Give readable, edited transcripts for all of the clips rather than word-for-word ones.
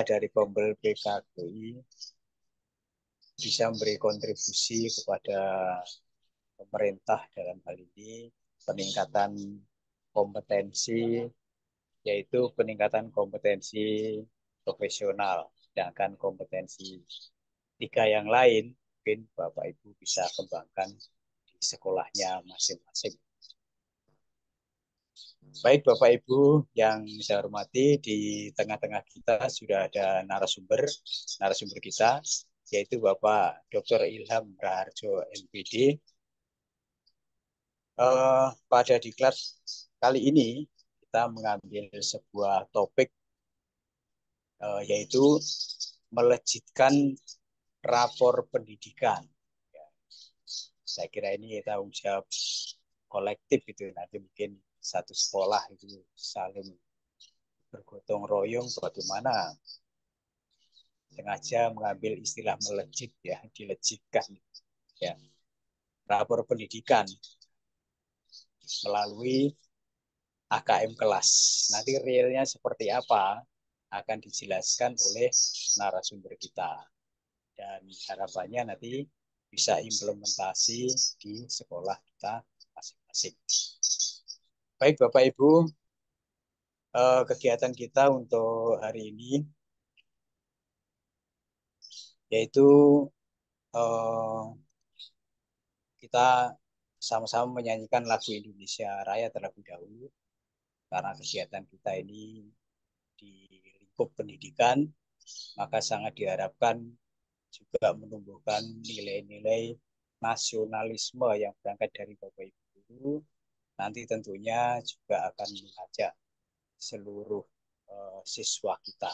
dari Pembel PKBI bisa memberi kontribusi kepada pemerintah dalam hal ini peningkatan kompetensi, yaitu peningkatan kompetensi profesional. Sedangkan kompetensi tiga yang lain mungkin Bapak Ibu bisa kembangkan di sekolahnya masing-masing. Baik Bapak Ibu yang saya hormati, di tengah-tengah kita sudah ada narasumber kita, yaitu Bapak Dr. Ilham Raharjo MPD. Pada diklat kali ini kita mengambil sebuah topik yaitu melejitkan rapor pendidikan. Ya, saya kira ini tanggung jawab kolektif itu, nanti mungkin satu sekolah itu saling bergotong royong bagaimana sengaja mengambil istilah melejit, ya, dilejitkan ya rapor pendidikan melalui AKM kelas. Nanti realnya seperti apa akan dijelaskan oleh narasumber kita. Dan harapannya nanti bisa implementasi di sekolah kita masing-masing. Baik Bapak Ibu, kegiatan kita untuk hari ini yaitu kita sama-sama menyanyikan lagu Indonesia Raya terlebih dahulu, karena kegiatan kita ini di lingkup pendidikan, maka sangat diharapkan juga menumbuhkan nilai-nilai nasionalisme yang berangkat dari Bapak Ibu guru. Nanti tentunya juga akan mengajak seluruh siswa kita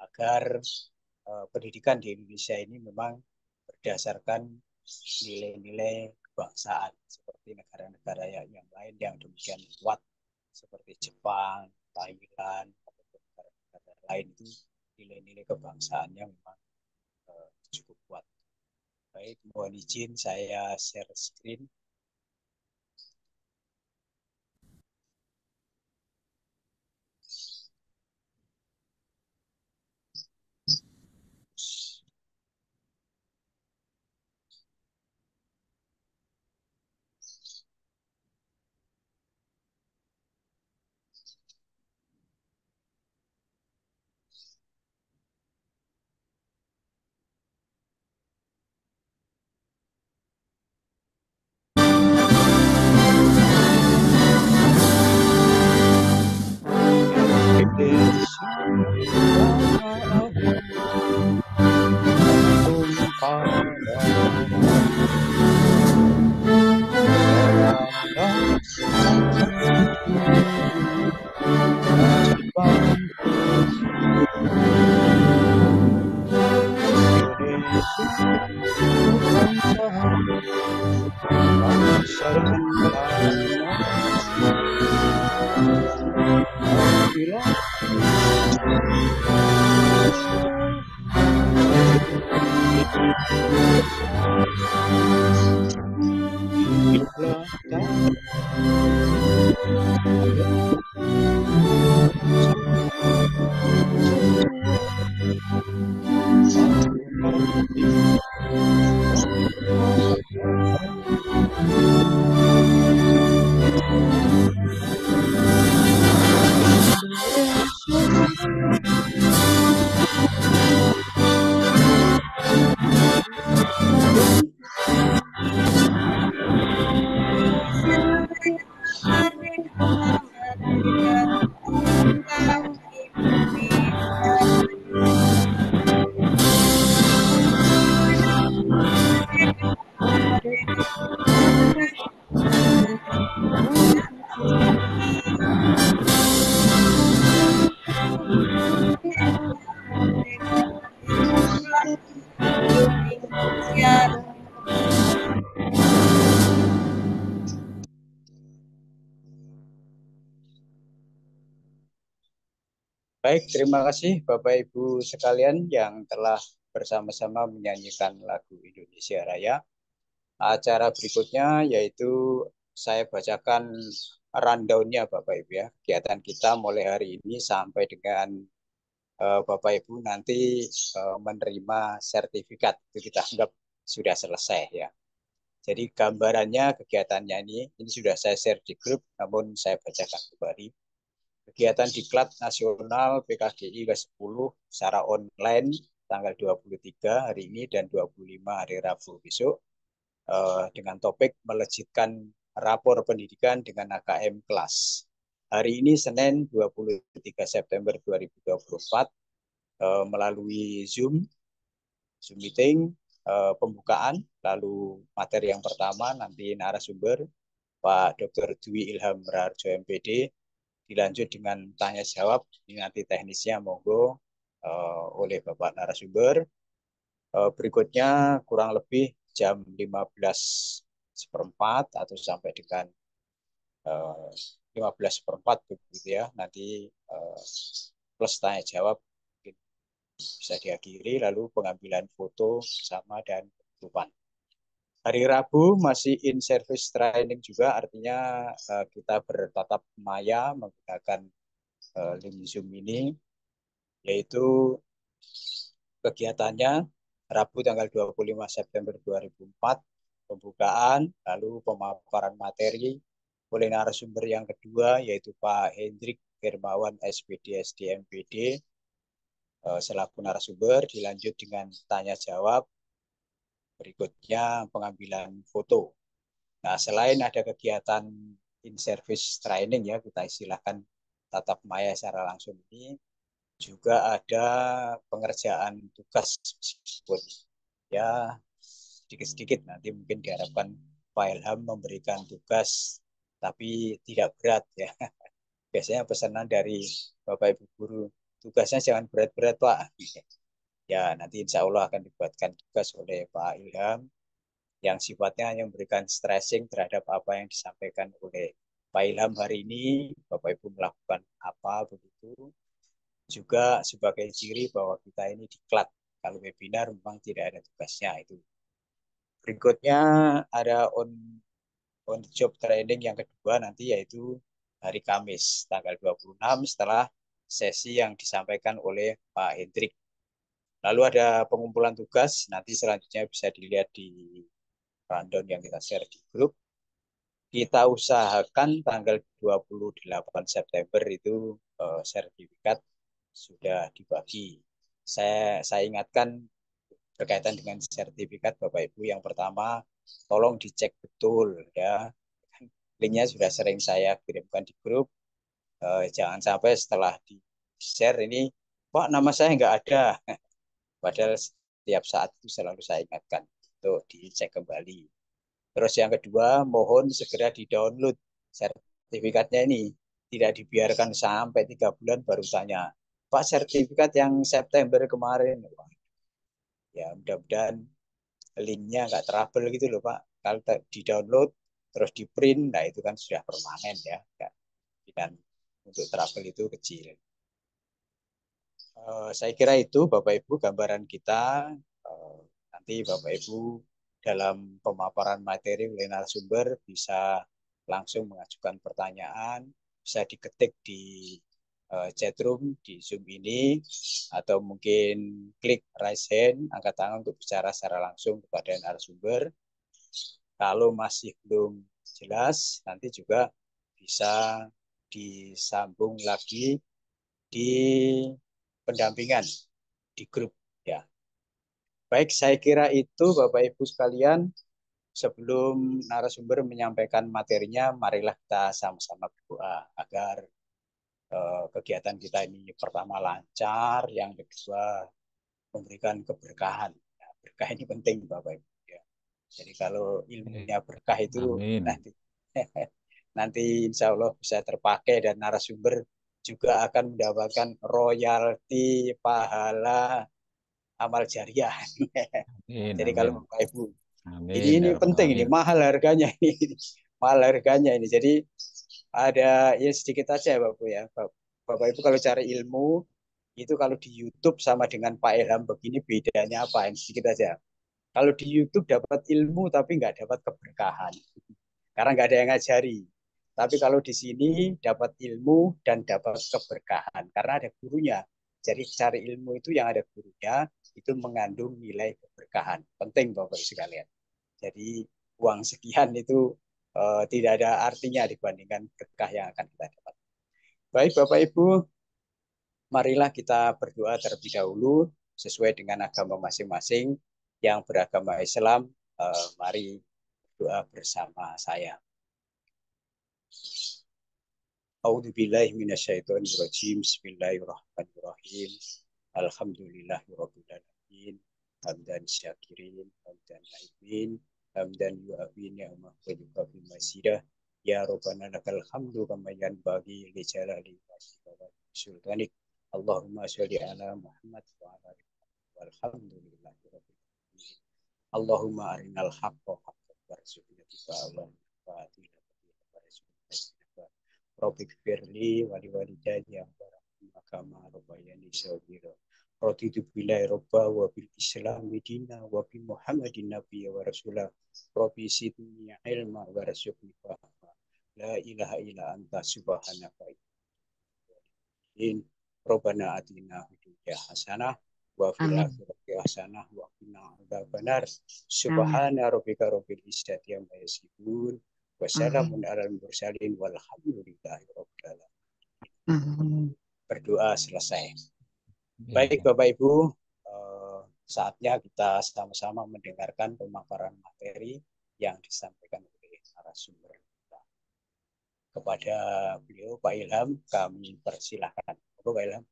agar pendidikan di Indonesia ini memang berdasarkan nilai-nilai kebangsaan seperti negara-negara yang lain yang demikian kuat seperti Jepang, Thailand, atau negara-negara lain, itu nilai-nilai kebangsaannya memang cukup kuat. Baik, mohon izin saya share screen. Baik, terima kasih Bapak Ibu sekalian yang telah bersama-sama menyanyikan lagu Indonesia Raya. Acara berikutnya yaitu saya bacakan rundown-nya Bapak Ibu ya. Kegiatan kita mulai hari ini sampai dengan Bapak Ibu nanti menerima sertifikat. Itu kita anggap sudah selesai ya. Jadi gambarannya kegiatannya ini sudah saya share di grup, namun saya bacakan kembali. Kegiatan Diklat Nasional PKGI ke-10 secara online tanggal 23 hari ini dan 25 hari Rabu besok dengan topik melejitkan rapor pendidikan dengan AKM kelas. Hari ini Senin 23 September 2024 melalui Zoom meeting pembukaan, lalu materi yang pertama nanti narasumber Pak Dr. Dwi Ilham Raharjo MPD, dilanjut dengan tanya jawab, ini nanti teknisnya monggo oleh Bapak narasumber. Berikutnya kurang lebih jam 15:04 atau sampai dengan 15:04 begitu ya, nanti plus tanya jawab bisa diakhiri, lalu pengambilan foto sama dan penutupan. Hari Rabu masih in service training juga, artinya kita bertatap maya menggunakan link Zoom ini, yaitu kegiatannya Rabu tanggal 25 September 2004, pembukaan, lalu pemaparan materi oleh narasumber yang kedua, yaitu Pak Hendrik Hermawan SPD SDMPD, selaku narasumber, dilanjut dengan tanya jawab, berikutnya pengambilan foto. Nah, selain ada kegiatan in-service training ya, kita istilahkan tatap maya secara langsung ini, juga ada pengerjaan tugas meskipun ya sedikit-sedikit, nanti mungkin diharapkan Pak Ilham memberikan tugas tapi tidak berat ya. Biasanya pesanan dari Bapak Ibu guru, tugasnya jangan berat-berat Pak. Ya, nanti insya Allah akan dibuatkan tugas oleh Pak Ilham yang sifatnya hanya memberikan stressing terhadap apa yang disampaikan oleh Pak Ilham hari ini, Bapak Ibu melakukan apa begitu. Juga sebagai ciri bahwa kita ini diklat. Kalau webinar memang tidak ada tugasnya itu. Berikutnya ada on job training yang kedua nanti, yaitu hari Kamis tanggal 26 setelah sesi yang disampaikan oleh Pak Hendrik. Lalu ada pengumpulan tugas, nanti selanjutnya bisa dilihat di rundown yang kita share di grup. Kita usahakan tanggal 28 September itu sertifikat sudah dibagi. Saya ingatkan berkaitan dengan sertifikat Bapak Ibu, yang pertama tolong dicek betul ya. Linknya sudah sering saya kirimkan di grup. Jangan sampai setelah di share ini, Pak nama saya nggak ada. Padahal setiap saat itu selalu saya ingatkan untuk dicek kembali. Terus yang kedua, mohon segera di-download sertifikatnya ini. Tidak dibiarkan sampai 3 bulan baru tanya, Pak sertifikat yang September kemarin. Ya mudah-mudahan linknya nggak trouble gitu loh Pak. Kalau di-download, terus di-print, nah itu kan sudah permanen ya. Dan untuk trouble itu kecil. Saya kira itu Bapak Ibu gambaran kita. Nanti Bapak Ibu dalam pemaparan materi oleh narasumber bisa langsung mengajukan pertanyaan, bisa diketik di chat room di Zoom ini, atau mungkin klik raise hand, angkat tangan untuk bicara secara langsung kepada narasumber. Kalau masih belum jelas, nanti juga bisa disambung lagi di pendampingan di grup ya. Baik, saya kira itu Bapak Ibu sekalian. Sebelum narasumber menyampaikan materinya, marilah kita sama-sama berdoa agar kegiatan kita ini pertama lancar, yang kedua memberikan keberkahan. Ya, berkah ini penting Bapak Ibu. Ya. Jadi kalau ilmunya berkah itu Amin. nanti nanti insya Allah bisa terpakai dan narasumber juga akan mendapatkan royalti pahala amal jariah. Amin. Jadi kalau Amin. Bapak Ibu, Amin. ini Ya Rabbal penting, ini Alamin. mahal harganya ini, mahal harganya ini. Jadi ada ya sedikit aja Bapak Ibu ya. Bapak Ibu kalau cari ilmu itu kalau di YouTube sama dengan Pak Ilham begini bedanya apa? Ini sedikit aja. Kalau di YouTube dapat ilmu tapi nggak dapat keberkahan karena nggak ada yang ngajari. Tapi kalau di sini dapat ilmu dan dapat keberkahan karena ada gurunya. Jadi cari ilmu itu yang ada gurunya itu mengandung nilai keberkahan. Penting Bapak sekalian. Jadi uang sekian itu tidak ada artinya dibandingkan berkah yang akan kita dapat. Baik Bapak Ibu, marilah kita berdoa terlebih dahulu sesuai dengan agama masing-masing. Yang beragama Islam, mari doa bersama saya. A'udzubillahi minasyaitonirrajim. Bismillahirrahmanirrahim. Alhamdulillahirabbil alamin. Hamdan syakirin, hamdan naimin, hamdan yu'afi ni'mah wa yukafi masidah. Ya Rabbana lakal hamdu kama yanbaghi li jalali wajhika wa sultanik. Allahumma sholli ala Muhammad wa ala ali walhamdulillahirabbil alamin. Allahumma arinal haqqa haqqan warzuqna ittiba'ahu wa atina warzuqna Robik Firli wali walidayya kama rabbayani shaghira. Raditu billahi robba wa bil islam dina wa bi Muhammadin nabiyya wa rasulah. Rabbi sidni ilma wa rasyukni fahma. La ilaha illa anta subhanaka in Rabbana atina fid dunya hasanah wa fil akhirati hasanah wa qina adzabannar. Subhana rabbika rabbil izzati amma yasifun. Wassalamun alal mursalin walhamdulillahi rabbil alamin. Berdoa selesai. Baik Bapak Ibu, saatnya kita sama-sama mendengarkan pemaparan materi yang disampaikan oleh narasumber kita. Kepada beliau Pak Ilham, kami persilahkan. Pak Ilham.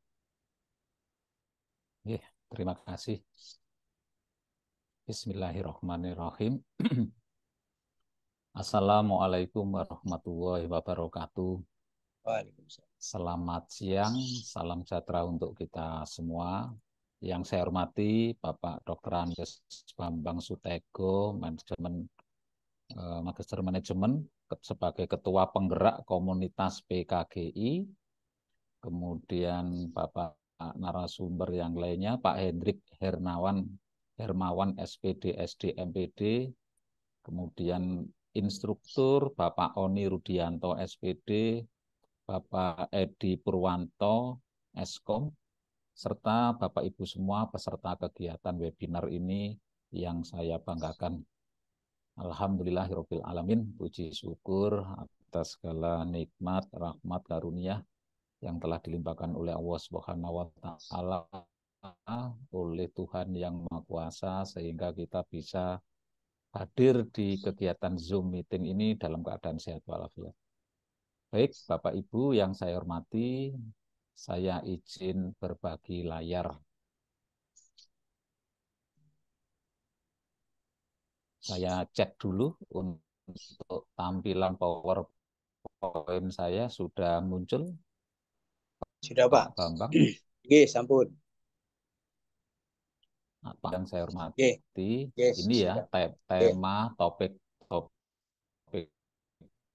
Terima kasih. Bismillahirrahmanirrahim. Assalamualaikum warahmatullahi wabarakatuh. Waalaikumsalam. Selamat siang, salam sejahtera untuk kita semua. Yang saya hormati Bapak Dr. Andes Bambang Sutego, Magister Manajemen sebagai Ketua Penggerak Komunitas PKGI. Kemudian Bapak narasumber yang lainnya, Pak Hendrik Hermawan SPD, SD, MPD. Kemudian instruktur Bapak Oni Rudianto, SPD, Bapak Edi Purwanto, Eskom, serta Bapak Ibu semua peserta kegiatan webinar ini yang saya banggakan. Alhamdulillahirabbil alamin, puji syukur atas segala nikmat, rahmat, karunia yang telah dilimpahkan oleh Allah Subhanahu wa taala, oleh Tuhan yang Maha Kuasa, sehingga kita bisa hadir di kegiatan Zoom meeting ini dalam keadaan sehat walafiat. Baik, Bapak Ibu yang saya hormati, saya izin berbagi layar. Saya cek dulu untuk tampilan PowerPoint saya sudah muncul. Sudah Pak Bambang. Oke, sampun. Apa yang saya hormati, ini ya tema topik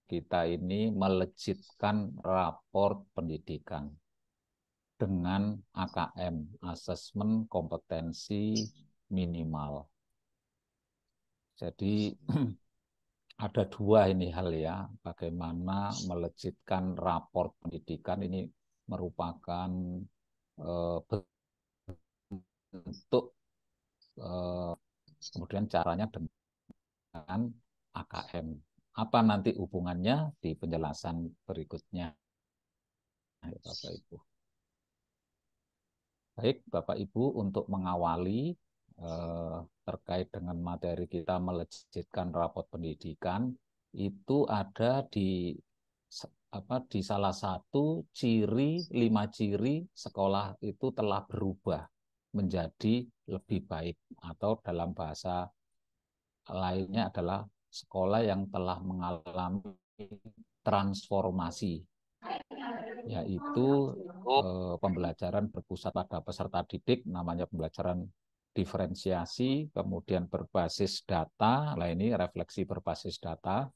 kita ini melejitkan raport pendidikan dengan AKM, asesmen kompetensi minimal. Jadi ada dua ini hal ya, bagaimana melejitkan raport pendidikan ini merupakan bentuk kemudian caranya dengan AKM. Apa nanti hubungannya di penjelasan berikutnya, Bapak Ibu. Baik, Bapak Ibu, untuk mengawali terkait dengan materi kita melejitkan raport pendidikan, itu ada di salah satu ciri, 5 ciri sekolah itu telah berubah menjadi lebih baik, atau dalam bahasa lainnya adalah sekolah yang telah mengalami transformasi, yaitu pembelajaran berpusat pada peserta didik, namanya pembelajaran diferensiasi, kemudian berbasis data, lah ini refleksi berbasis data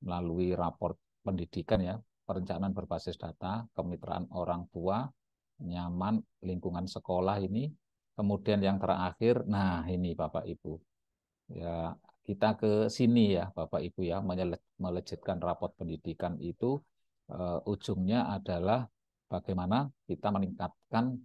melalui raport pendidikan ya, perencanaan berbasis data, kemitraan orang tua, nyaman lingkungan sekolah ini, kemudian yang terakhir, nah ini Bapak Ibu, ya kita ke sini ya Bapak Ibu ya, melejitkan raport pendidikan itu ujungnya adalah bagaimana kita meningkatkan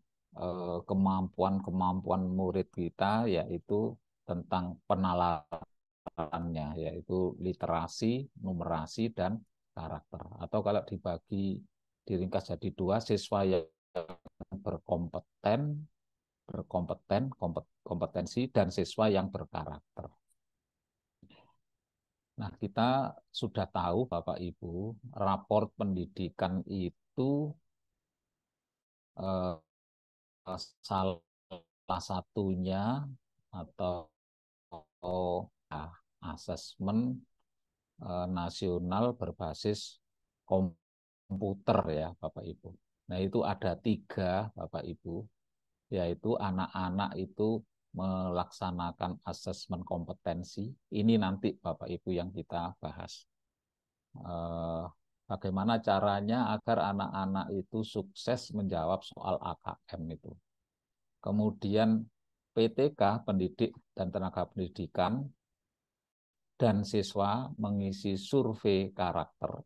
kemampuan-kemampuan murid kita, yaitu tentang penalarannya, yaitu literasi, numerasi, dan karakter. Atau kalau dibagi diringkas jadi dua, siswa yang berkompeten, kompetensi, dan siswa yang berkarakter. Nah, kita sudah tahu Bapak Ibu, raport pendidikan itu eh, salah satunya atau asesmen nasional berbasis komputer ya Bapak Ibu. Nah, itu ada 3 Bapak Ibu, yaitu anak-anak itu melaksanakan asesmen kompetensi. Ini nanti Bapak Ibu yang kita bahas. Bagaimana caranya agar anak-anak itu sukses menjawab soal AKM itu. Kemudian PTK, pendidik dan tenaga pendidikan, dan siswa mengisi survei karakter.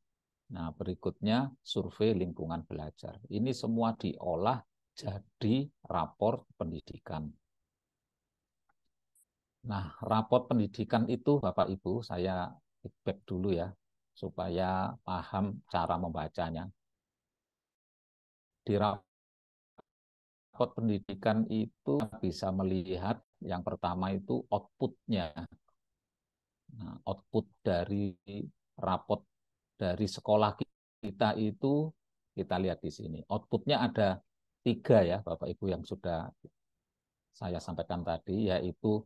Nah, berikutnya survei lingkungan belajar. Ini semua diolah jadi rapor pendidikan. Nah, rapor pendidikan itu Bapak Ibu, saya feedback dulu ya, supaya paham cara membacanya. Di rapor pendidikan itu bisa melihat yang pertama itu outputnya. Nah, output dari rapot dari sekolah kita itu kita lihat di sini. Outputnya ada 3 ya Bapak Ibu yang sudah saya sampaikan tadi, yaitu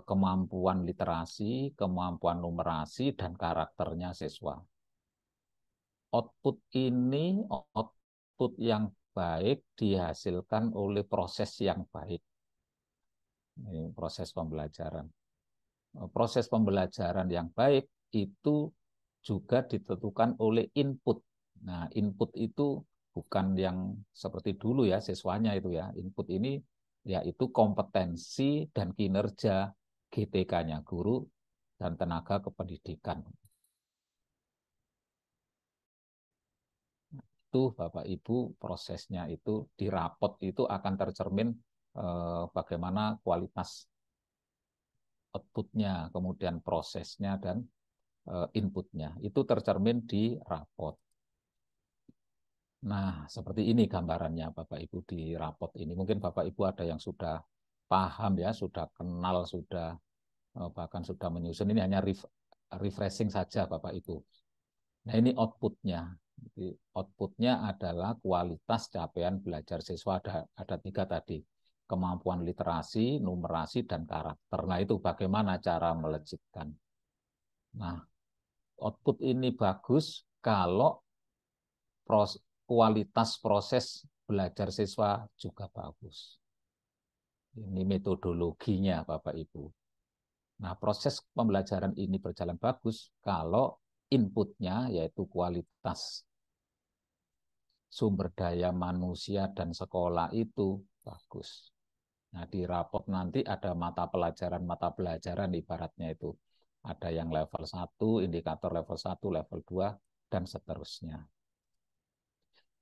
kemampuan literasi, kemampuan numerasi, dan karakternya siswa. Output ini output yang baik dihasilkan oleh proses yang baik. Ini proses pembelajaran. Proses pembelajaran yang baik itu juga ditentukan oleh input. Nah, input itu bukan yang seperti dulu ya, siswanya itu ya. Input ini yaitu kompetensi dan kinerja GTK-nya, guru dan tenaga kependidikan. Itu Bapak Ibu prosesnya itu di rapot itu akan tercermin bagaimana kualitas outputnya, kemudian prosesnya dan inputnya. Itu tercermin di rapot. Nah, seperti ini gambarannya Bapak Ibu di rapot ini. Mungkin Bapak Ibu ada yang sudah paham ya, sudah kenal, sudah bahkan sudah menyusun. Ini hanya refreshing saja Bapak Ibu. Nah, ini outputnya. Jadi, outputnya adalah kualitas capaian belajar siswa. Ada 3 tadi. Kemampuan literasi, numerasi, dan karakter. Nah, itu bagaimana cara melejitkan. Nah, output ini bagus kalau kualitas proses belajar siswa juga bagus. Ini metodologinya Bapak Ibu. Nah, proses pembelajaran ini berjalan bagus kalau inputnya yaitu kualitas sumber daya manusia dan sekolah itu bagus. Nah, di rapot nanti ada mata pelajaran ibaratnya itu. Ada yang level 1, indikator level 1, level 2, dan seterusnya.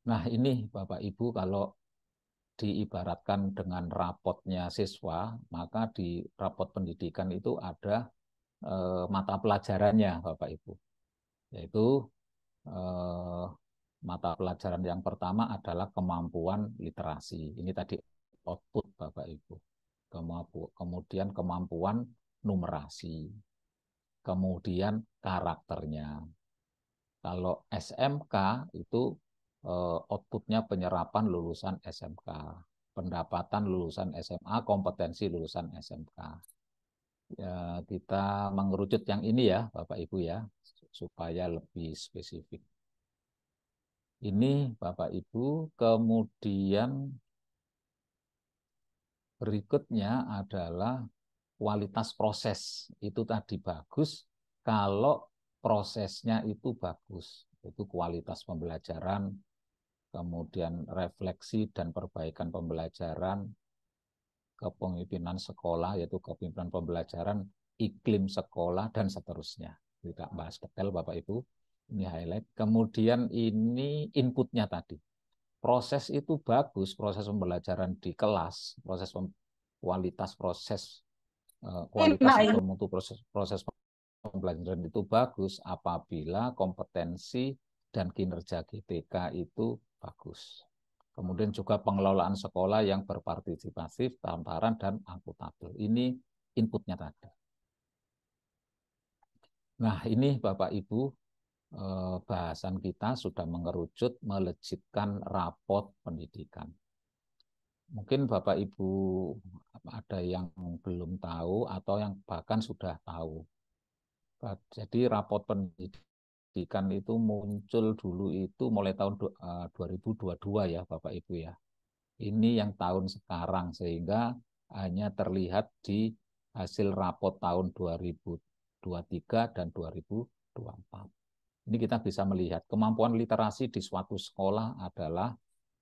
Nah, ini Bapak Ibu kalau diibaratkan dengan rapotnya siswa, maka di rapot pendidikan itu ada mata pelajarannya Bapak Ibu. Yaitu mata pelajaran yang pertama adalah kemampuan literasi. Ini tadi output Bapak Ibu. Kemudian kemampuan numerasi. Kemudian karakternya. Kalau SMK itu outputnya penyerapan lulusan SMK, pendapatan lulusan SMA, kompetensi lulusan SMK. Ya, kita mengerucut yang ini ya, Bapak Ibu ya, supaya lebih spesifik. Ini Bapak Ibu, kemudian berikutnya adalah kualitas proses. Itu tadi bagus kalau prosesnya itu bagus. Itu kualitas pembelajaran, kemudian refleksi dan perbaikan pembelajaran, kepemimpinan sekolah, yaitu kepemimpinan pembelajaran, iklim sekolah, dan seterusnya. Tidak bahas detail Bapak Ibu, ini highlight. Kemudian ini inputnya tadi. proses itu bagus, proses pembelajaran di kelas, kualitas Nah, atau ini mutu proses pembelajaran itu bagus apabila kompetensi dan kinerja GTK itu bagus. Kemudian juga pengelolaan sekolah yang berpartisipatif, transparan, dan akuntabel. Ini inputnya tadi. Nah, ini Bapak Ibu, bahasan kita sudah mengerucut melejitkan rapot pendidikan. Mungkin Bapak Ibu ada yang belum tahu atau yang bahkan sudah tahu. Jadi rapot pendidikan itu muncul dulu itu mulai tahun 2022 ya Bapak Ibu ya. Ini yang tahun sekarang sehingga hanya terlihat di hasil rapot tahun 2023 dan 2024. Ini kita bisa melihat kemampuan literasi di suatu sekolah adalah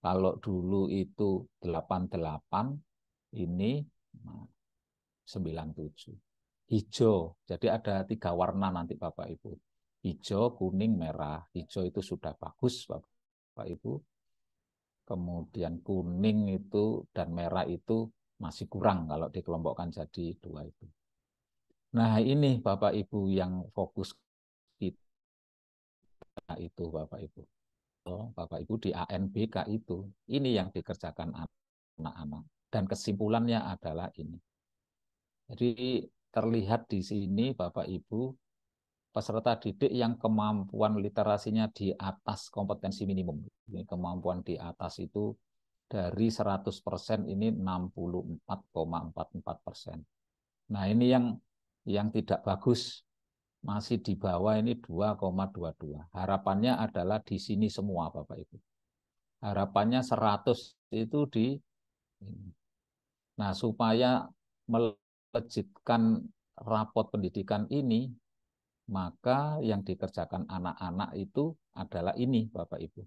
kalau dulu itu 88, ini 97. Hijau, jadi ada 3 warna nanti Bapak Ibu. Hijau, kuning, merah. Hijau itu sudah bagus Bapak Ibu. Kemudian kuning itu dan merah itu masih kurang kalau dikelompokkan jadi 2 itu. Nah ini Bapak Ibu yang fokus kita itu Bapak Ibu. Bapak Ibu di ANBK itu, ini yang dikerjakan anak-anak. Dan kesimpulannya adalah ini. Jadi terlihat di sini Bapak Ibu, peserta didik yang kemampuan literasinya di atas kompetensi minimum. Ini kemampuan di atas itu dari 100% ini 64,44%. Nah ini yang tidak bagus, masih di bawah ini 2,22. Harapannya adalah di sini semua Bapak Ibu. Harapannya 100 itu di ini. Nah, supaya melejitkan rapot pendidikan ini, maka yang dikerjakan anak-anak itu adalah ini, Bapak Ibu.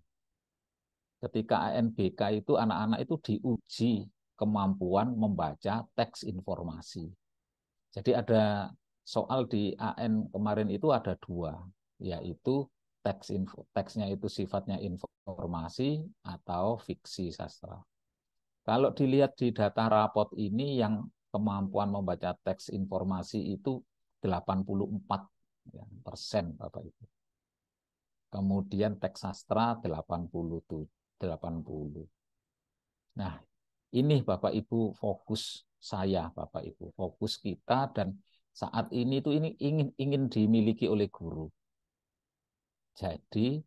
Ketika ANBK itu anak-anak itu diuji kemampuan membaca teks informasi. Jadi ada soal di AN kemarin itu ada 2, yaitu teksnya itu sifatnya informasi atau fiksi sastra. Kalau dilihat di data rapot ini yang kemampuan membaca teks informasi itu 84% Bapak Ibu. Kemudian teks sastra 80. Nah, ini Bapak Ibu fokus saya Bapak Ibu, fokus kita dan saat ini itu ini ingin dimiliki oleh guru. Jadi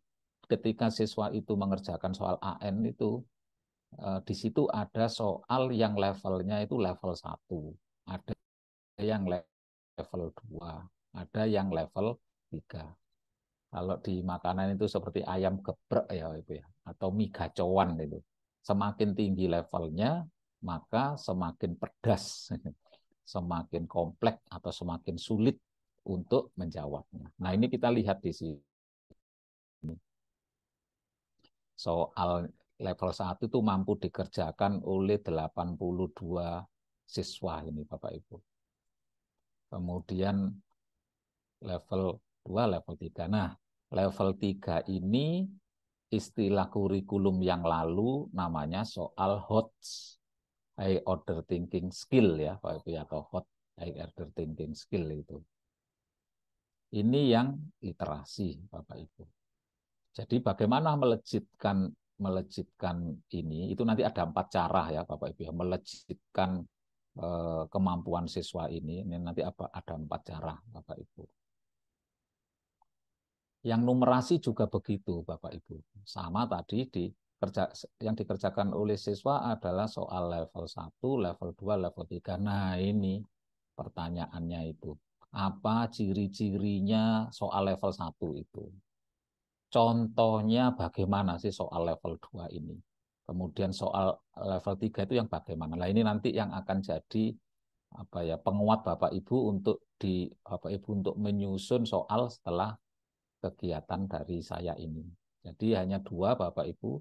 ketika siswa itu mengerjakan soal AN itu di situ ada soal yang levelnya itu level 1, ada yang level 2, ada yang level 3. Kalau di makanan itu seperti ayam geprek ya itu ya, atau mie gacoan itu. Semakin tinggi levelnya, maka semakin pedas, semakin kompleks atau semakin sulit untuk menjawabnya. Nah, ini kita lihat di sini. Soal level 1 itu mampu dikerjakan oleh 82 siswa ini Bapak Ibu. Kemudian level 2, level 3. Nah, level 3 ini istilah kurikulum yang lalu namanya soal HOTS, High Order Thinking Skill ya Pak Ibu, atau HOT, High Order Thinking Skill itu. Ini yang literasi Bapak Ibu. Jadi bagaimana melejitkan ini, itu nanti ada 4 cara ya Bapak Ibu ya, melejitkan kemampuan siswa ini nanti ada 4 cara Bapak Ibu. Yang numerasi juga begitu Bapak Ibu. Sama tadi yang dikerjakan oleh siswa adalah soal level 1, level 2, level 3. Nah ini pertanyaannya itu. Apa ciri-cirinya soal level 1 itu? Contohnya bagaimana sih soal level 2 ini? Kemudian soal level 3 itu yang bagaimana? Nah ini nanti yang akan jadi penguat Bapak Ibu untuk Bapak Ibu untuk menyusun soal setelah kegiatan dari saya ini. Jadi hanya 2 Bapak Ibu,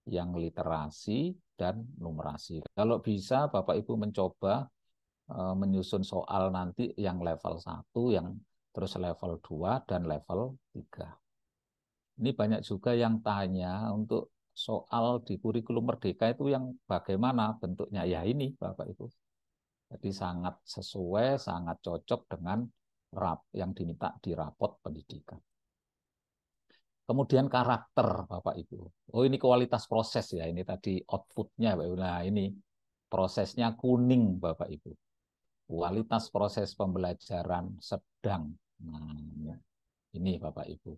yang literasi dan numerasi. Kalau bisa Bapak Ibu mencoba menyusun soal nanti yang level 1, yang terus level 2 dan level 3. Ini banyak juga yang tanya untuk soal di kurikulum Merdeka itu yang bagaimana bentuknya? Ya ini, Bapak Ibu. Jadi sangat sesuai, sangat cocok dengan yang diminta di rapot pendidikan. Kemudian karakter, Bapak Ibu. Oh, ini kualitas proses ya, ini tadi outputnya, Bapak Ibu. Nah, ini prosesnya kuning, Bapak Ibu. Kualitas proses pembelajaran sedang. Nah, ini Bapak Ibu.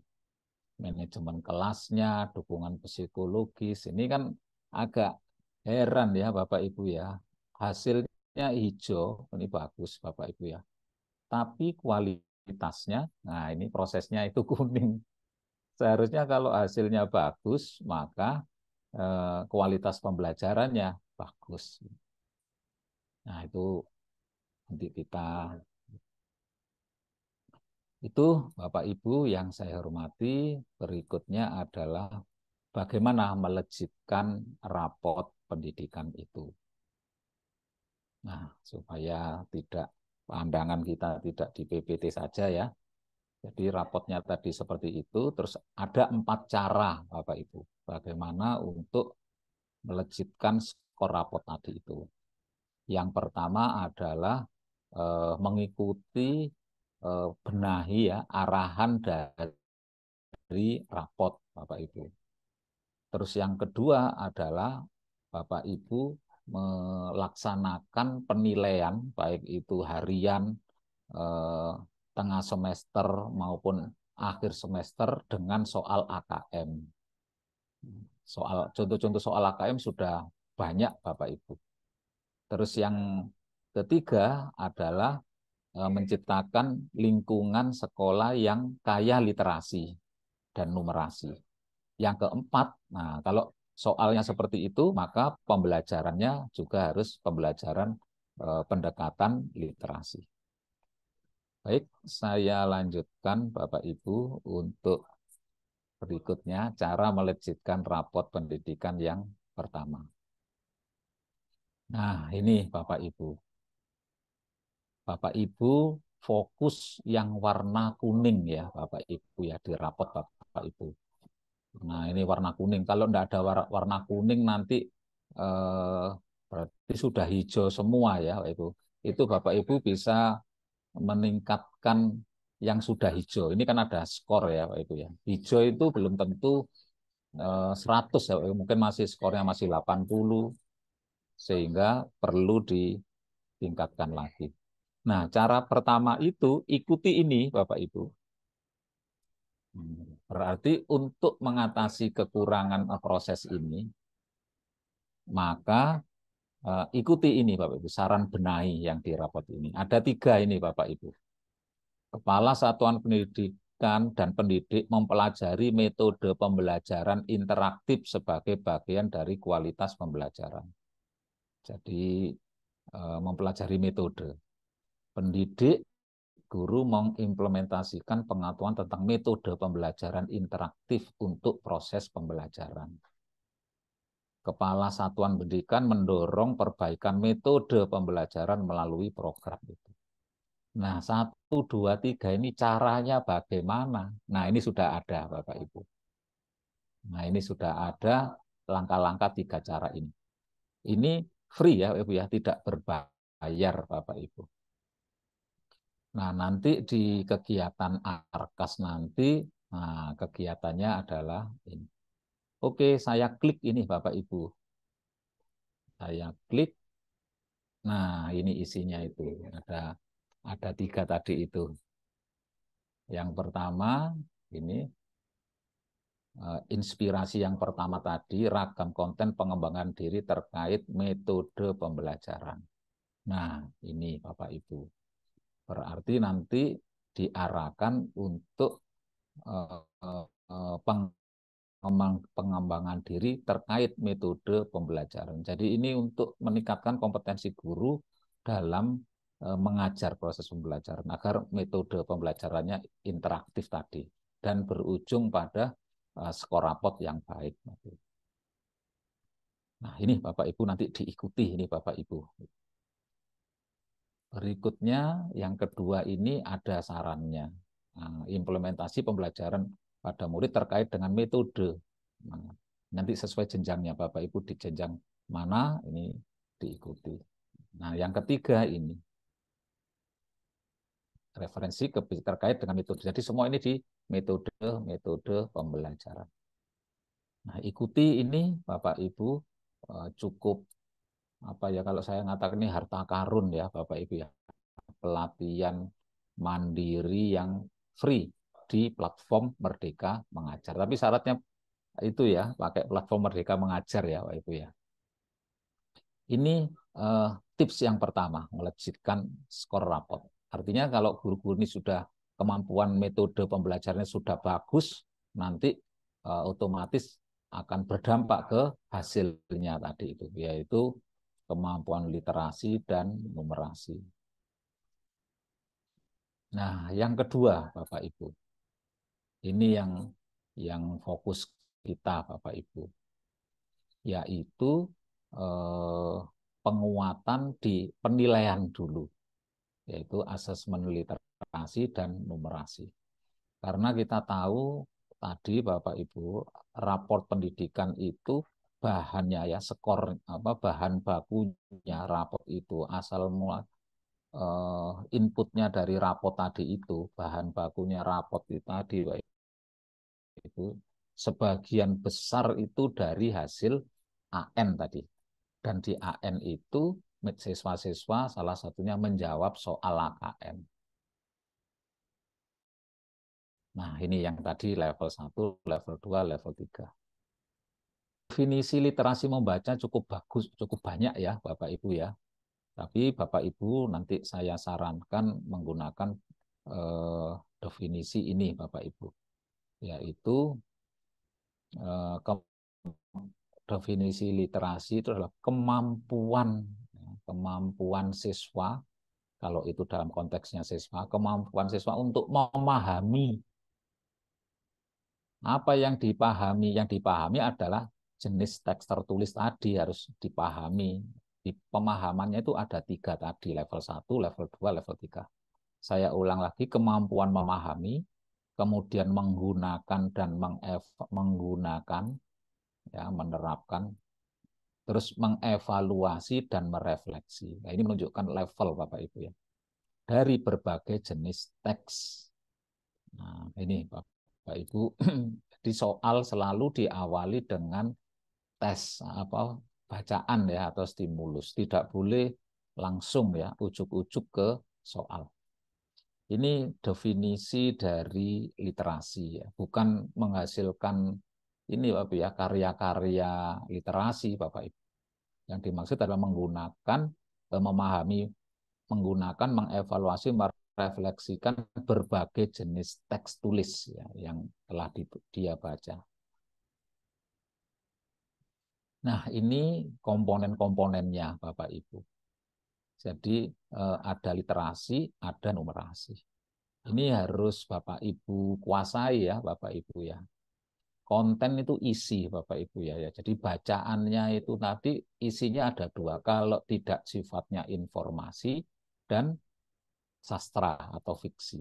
Manajemen kelasnya, dukungan psikologis. Ini kan agak heran ya Bapak Ibu ya. Hasilnya hijau, ini bagus Bapak Ibu ya. Tapi kualitasnya, nah ini prosesnya itu kuning. Seharusnya kalau hasilnya bagus, maka kualitas pembelajarannya bagus. Nah itu nanti kita itu Bapak Ibu yang saya hormati, berikutnya adalah bagaimana melejitkan rapot pendidikan itu. Nah, supaya tidak pandangan kita tidak di PPT saja ya. Jadi rapotnya tadi seperti itu, terus ada 4 cara Bapak Ibu, bagaimana untuk melejitkan skor rapot tadi itu. Yang pertama adalah mengikuti benahi ya arahan dari rapot Bapak Ibu. Terus yang kedua adalah Bapak Ibu melaksanakan penilaian baik itu harian, tengah semester maupun akhir semester dengan soal AKM. Contoh-contoh soal AKM sudah banyak Bapak Ibu. Terus yang ketiga adalah menciptakan lingkungan sekolah yang kaya literasi dan numerasi. Yang keempat, nah kalau soalnya seperti itu, maka pembelajarannya juga harus pembelajaran pendekatan literasi. Baik, saya lanjutkan Bapak Ibu untuk berikutnya cara melejitkan rapot pendidikan yang pertama. Nah, ini Bapak Ibu. Bapak Ibu fokus yang warna kuning ya Bapak Ibu ya di rapot Bapak Ibu. Nah, ini warna kuning. Kalau tidak ada warna kuning nanti berarti sudah hijau semua ya Bapak Ibu. Itu Bapak Ibu bisa meningkatkan yang sudah hijau. Ini kan ada skor ya Bapak Ibu ya. Hijau itu belum tentu 100 ya Bapak Ibu. Mungkin masih skornya masih 80 sehingga perlu ditingkatkan lagi. Nah, cara pertama itu ikuti ini Bapak Ibu. Berarti untuk mengatasi kekurangan proses ini, maka ikuti ini Bapak Ibu, saran benahi yang di rapot ini. Ada 3 ini Bapak Ibu. Kepala Satuan Pendidikan dan pendidik mempelajari metode pembelajaran interaktif sebagai bagian dari kualitas pembelajaran. Jadi mempelajari metode. Pendidik guru mengimplementasikan pengetahuan tentang metode pembelajaran interaktif untuk proses pembelajaran. Kepala Satuan Pendidikan mendorong perbaikan metode pembelajaran melalui program itu. Nah, 1, 2, 3 ini caranya bagaimana? Nah, ini sudah ada Bapak Ibu. Nah, ini sudah ada langkah-langkah 3 cara ini. Ini free ya Ibu ya, tidak berbayar Bapak Ibu. Nah, nanti di kegiatan ARKAS nanti, nah, kegiatannya adalah ini. Oke, saya klik ini Bapak Ibu. Saya klik. Nah, ini isinya itu. Ada 3 tadi itu. Yang pertama, ini inspirasi yang pertama tadi, ragam konten pengembangan diri terkait metode pembelajaran. Nah, ini Bapak Ibu. Berarti nanti diarahkan untuk pengembangan diri terkait metode pembelajaran. Jadi ini untuk meningkatkan kompetensi guru dalam mengajar proses pembelajaran agar metode pembelajarannya interaktif tadi dan berujung pada skor rapot yang baik. Nah, ini Bapak Ibu nanti diikuti ini Bapak Ibu. Berikutnya yang kedua ini ada sarannya. Nah, implementasi pembelajaran pada murid terkait dengan metode. Nah, Nanti sesuai jenjangnya Bapak Ibu di jenjang mana ini diikuti. Nah, yang ketiga ini referensi terkait dengan metode. Jadi semua ini di metode pembelajaran. Nah, ikuti ini Bapak Ibu cukup apa ya, kalau saya ngatakan ini harta karun ya Bapak Ibu ya. Pelatihan mandiri yang free di platform Merdeka Mengajar. Tapi syaratnya itu ya, pakai platform Merdeka Mengajar ya Bapak Ibu ya. Ini tips yang pertama, melejitkan skor rapot. Artinya kalau guru-guru ini sudah kemampuan metode pembelajarannya sudah bagus, nanti otomatis akan berdampak ke hasilnya tadi itu, yaitu kemampuan literasi dan numerasi. Nah, yang kedua, Bapak Ibu, ini yang fokus kita, Bapak Ibu, yaitu penguatan di penilaian dulu, yaitu asesmen literasi dan numerasi. Karena kita tahu tadi Bapak Ibu, raport pendidikan itu bahannya ya, skor apa bahan bakunya raport itu asal mula inputnya dari raport tadi itu, bahan bakunya raport itu tadi Bapak Ibu, sebagian besar itu dari hasil AN tadi. Dan di AN itu siswa-siswa salah satunya menjawab soal AKN. Nah, ini yang tadi level 1, level 2, level 3. Definisi literasi membaca cukup bagus, cukup banyak ya Bapak Ibu ya. Tapi Bapak Ibu nanti saya sarankan menggunakan definisi ini Bapak Ibu. Yaitu definisi literasi itu adalah kemampuan siswa, kalau itu dalam konteksnya siswa, kemampuan siswa untuk memahami. Apa yang dipahami? Yang dipahami adalah jenis teks tertulis tadi harus dipahami. Di pemahamannya itu ada 3 tadi, level 1, level 2, level 3. Saya ulang lagi, kemampuan memahami, kemudian menggunakan dan menggunakan, ya, menerapkan, terus mengevaluasi dan merefleksi. Nah, ini menunjukkan level Bapak Ibu ya. Dari berbagai jenis teks. Nah, ini Bapak Ibu, di soal selalu diawali dengan tes bacaan ya atau stimulus. Tidak boleh langsung ya ujuk-ujuk ke soal. Ini definisi dari literasi ya, bukan menghasilkan ini Bapak ya karya-karya literasi Bapak Ibu. Yang dimaksud adalah menggunakan, memahami, menggunakan, mengevaluasi, merefleksikan berbagai jenis teks tulis ya, yang telah dia baca. Nah, ini komponen-komponennya Bapak Ibu. Jadi ada literasi, ada numerasi. Ini harus Bapak Ibu kuasai ya Bapak Ibu ya. Konten itu isi Bapak Ibu ya. Jadi bacaannya itu tadi isinya ada 2. Kalau tidak sifatnya informasi dan sastra atau fiksi.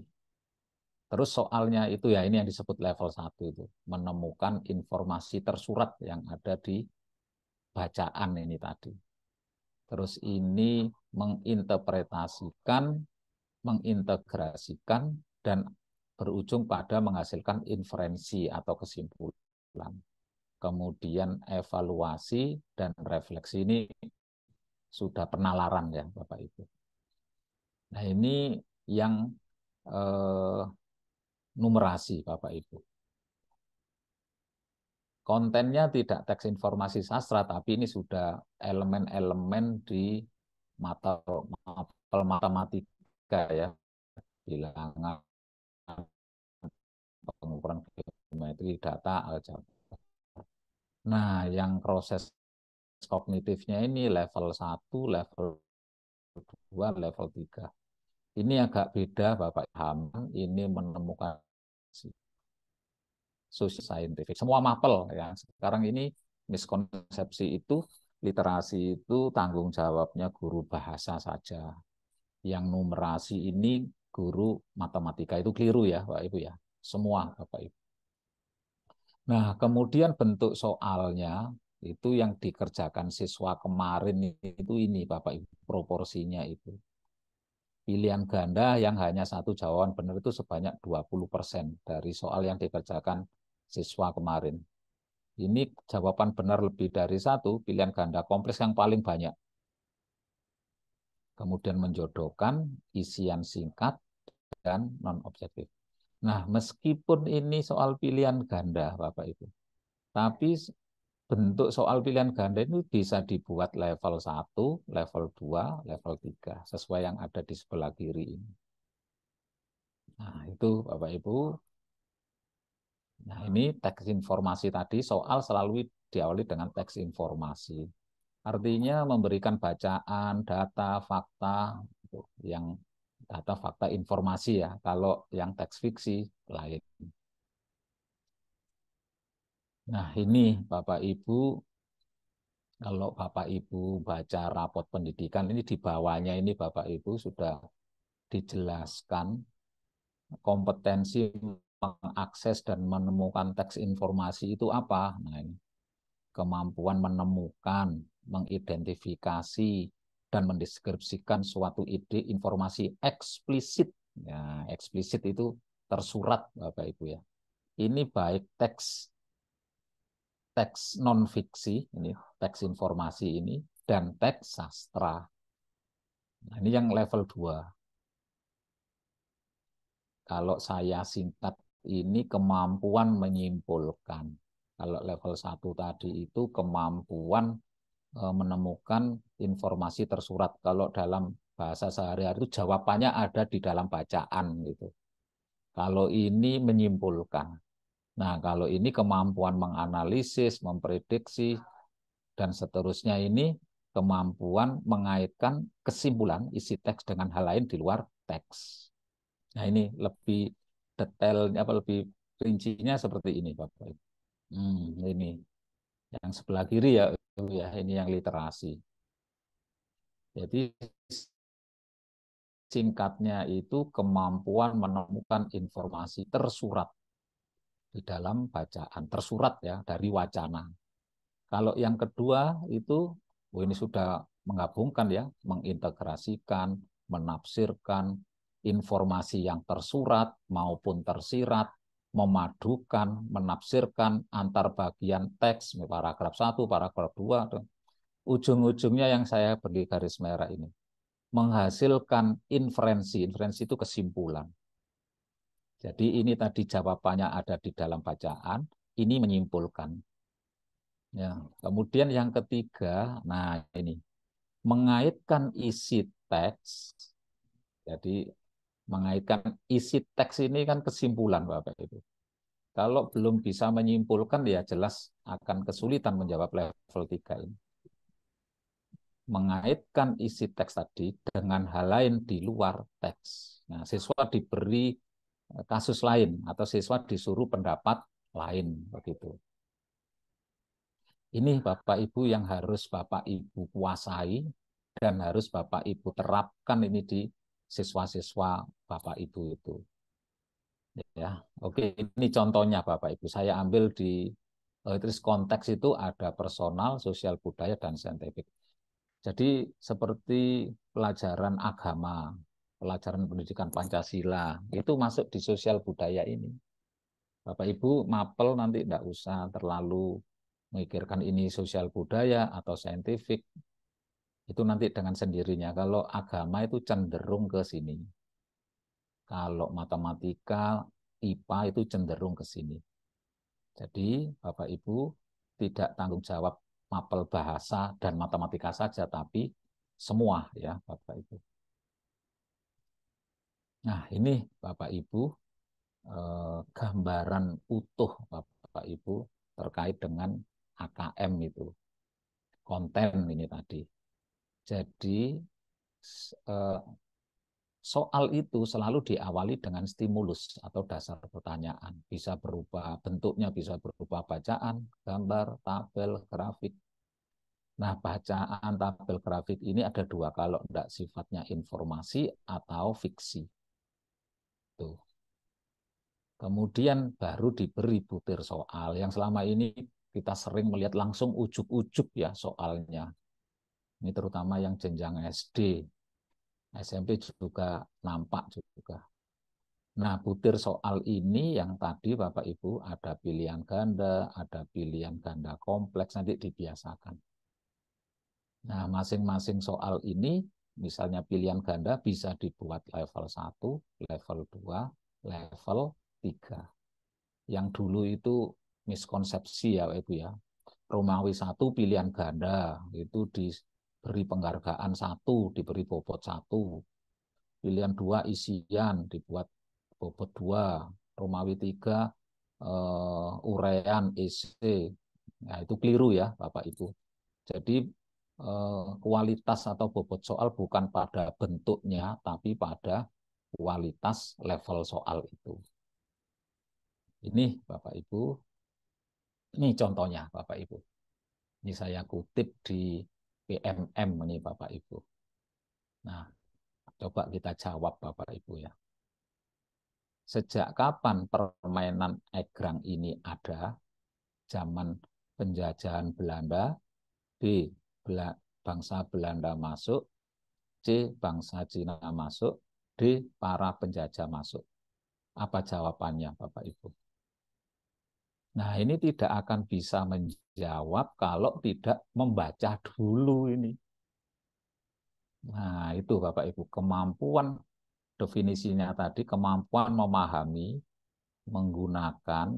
Terus soalnya itu ya ini yang disebut level 1 itu. Menemukan informasi tersurat yang ada di bacaan ini tadi. Terus ini menginterpretasikan, mengintegrasikan, dan berujung pada menghasilkan inferensi atau kesimpulan. Kemudian evaluasi dan refleksi ini sudah penalaran ya Bapak Ibu. Nah ini yang numerasi Bapak Ibu. Kontennya tidak teks informasi sastra, tapi ini sudah elemen-elemen di mapel matematika ya, bilangan, pengukuran geometri, data, aljabar. Nah, yang proses kognitifnya ini level 1, level 2, level 3. Ini agak beda Bapak Haman, ini menemukan sosial saintifik. Semua mapel ya. Sekarang ini miskonsepsi itu literasi itu tanggung jawabnya guru bahasa saja. Yang numerasi ini guru matematika, itu keliru ya Bapak Ibu ya. Semua Bapak Ibu. Nah, kemudian bentuk soalnya itu yang dikerjakan siswa kemarin itu ini Bapak Ibu, proporsinya itu. Pilihan ganda yang hanya satu jawaban benar itu sebanyak 20% dari soal yang dikerjakan siswa kemarin. Ini jawaban benar lebih dari satu, pilihan ganda kompleks yang paling banyak. Kemudian menjodohkan isian singkat dan non-objektif. Nah, meskipun ini soal pilihan ganda, Bapak Ibu, tapi bentuk soal pilihan ganda itu bisa dibuat level 1, level 2, level 3, sesuai yang ada di sebelah kiri ini. Nah, itu Bapak Ibu. Nah, ini teks informasi tadi, soal selalu diawali dengan teks informasi. Artinya memberikan bacaan, data, fakta, yang data, fakta, informasi ya. Kalau yang teks fiksi lain. Nah, ini Bapak Ibu, kalau Bapak Ibu baca rapot pendidikan, ini di bawahnya ini Bapak Ibu sudah dijelaskan kompetensi mengakses dan menemukan teks informasi itu apa. Nah, ini kemampuan menemukan, mengidentifikasi, dan mendeskripsikan suatu ide informasi eksplisit. Ya, eksplisit itu tersurat, Bapak Ibu ya. Ini baik teks non-fiksi, ini teks informasi ini, dan teks sastra. Nah, ini yang level 2. Kalau saya singkat, ini kemampuan menyimpulkan. Kalau level 1 tadi itu kemampuan menemukan informasi tersurat. Kalau dalam bahasa sehari-hari itu jawabannya ada di dalam bacaan gitu. Kalau ini menyimpulkan. Nah, kalau ini kemampuan menganalisis, memprediksi, dan seterusnya ini kemampuan mengaitkan kesimpulan isi teks dengan hal lain di luar teks. Nah, ini lebih detail, apa lebih rincinya seperti ini, Bapak. Ini yang sebelah kiri ya, ini yang literasi. Jadi singkatnya itu kemampuan menemukan informasi tersurat di dalam bacaan, tersurat ya dari wacana. Kalau yang kedua itu, ini sudah menggabungkan ya, mengintegrasikan, menafsirkan informasi yang tersurat maupun tersirat, memadukan, menafsirkan antar bagian teks, paragraf 1, paragraf 2, ujung-ujungnya yang saya beri garis merah ini menghasilkan inferensi. Inferensi itu kesimpulan. Jadi ini tadi jawabannya ada di dalam bacaan, ini menyimpulkan. Ya, kemudian yang ketiga, nah ini mengaitkan isi teks. Jadi mengaitkan isi teks ini kan kesimpulan Bapak Ibu. Kalau belum bisa menyimpulkan ya jelas akan kesulitan menjawab level 3 ini. Mengaitkan isi teks tadi dengan hal lain di luar teks. Nah, siswa diberi kasus lain atau siswa disuruh pendapat lain begitu. Ini Bapak Ibu yang harus Bapak Ibu kuasai dan harus Bapak Ibu terapkan ini di siswa-siswa Bapak Ibu itu. Ya, oke, ini contohnya Bapak Ibu. Saya ambil di terus konteks itu ada personal, sosial budaya dan saintifik. Jadi seperti pelajaran agama, pelajaran pendidikan Pancasila, itu masuk di sosial budaya ini. Bapak Ibu mapel nanti tidak usah terlalu memikirkan ini sosial budaya atau saintifik. Itu nanti dengan sendirinya. Kalau agama itu cenderung ke sini. Kalau matematika, IPA itu cenderung ke sini. Jadi Bapak Ibu tidak tanggung jawab mapel bahasa dan matematika saja, tapi semua ya Bapak Ibu. Nah ini Bapak Ibu gambaran utuh Bapak Ibu terkait dengan AKM itu, konten ini tadi. Jadi soal itu selalu diawali dengan stimulus atau dasar pertanyaan. Bisa berupa bentuknya, bisa berupa bacaan, gambar, tabel, grafik. Nah, bacaan, tabel, grafik ini ada dua, kalau tidak sifatnya informasi atau fiksi. Tuh. Kemudian baru diberi butir soal. Yang selama ini kita sering melihat langsung ujuk-ujuk ya soalnya. Ini terutama yang jenjang SD. SMP juga nampak juga. Nah, butir soal ini yang tadi Bapak Ibu ada pilihan ganda, ada pilihan ganda kompleks, nanti dibiasakan. Nah, masing-masing soal ini, misalnya pilihan ganda bisa dibuat level 1, level 2, level 3. Yang dulu itu miskonsepsi ya Bapak Ibu ya. Romawi 1 pilihan ganda, itu diberi penghargaan 1, diberi bobot 1. Pilihan 2 isian, dibuat bobot 2. Romawi 3 urean isi. Nah, itu keliru ya Bapak Ibu. Jadi kualitas atau bobot soal bukan pada bentuknya, tapi pada kualitas level soal itu. Ini Bapak Ibu, ini contohnya Bapak Ibu. Ini saya kutip di PMM ini Bapak Ibu. Nah, coba kita jawab Bapak Ibu ya. Sejak kapan permainan egrang ini ada? Zaman penjajahan Belanda, B. Bangsa Belanda masuk, C. Bangsa Cina masuk, D. Para penjajah masuk. Apa jawabannya Bapak Ibu? Nah, ini tidak akan bisa menjawab kalau tidak membaca dulu ini. Nah, itu Bapak Ibu, kemampuan definisinya tadi, kemampuan memahami, menggunakan,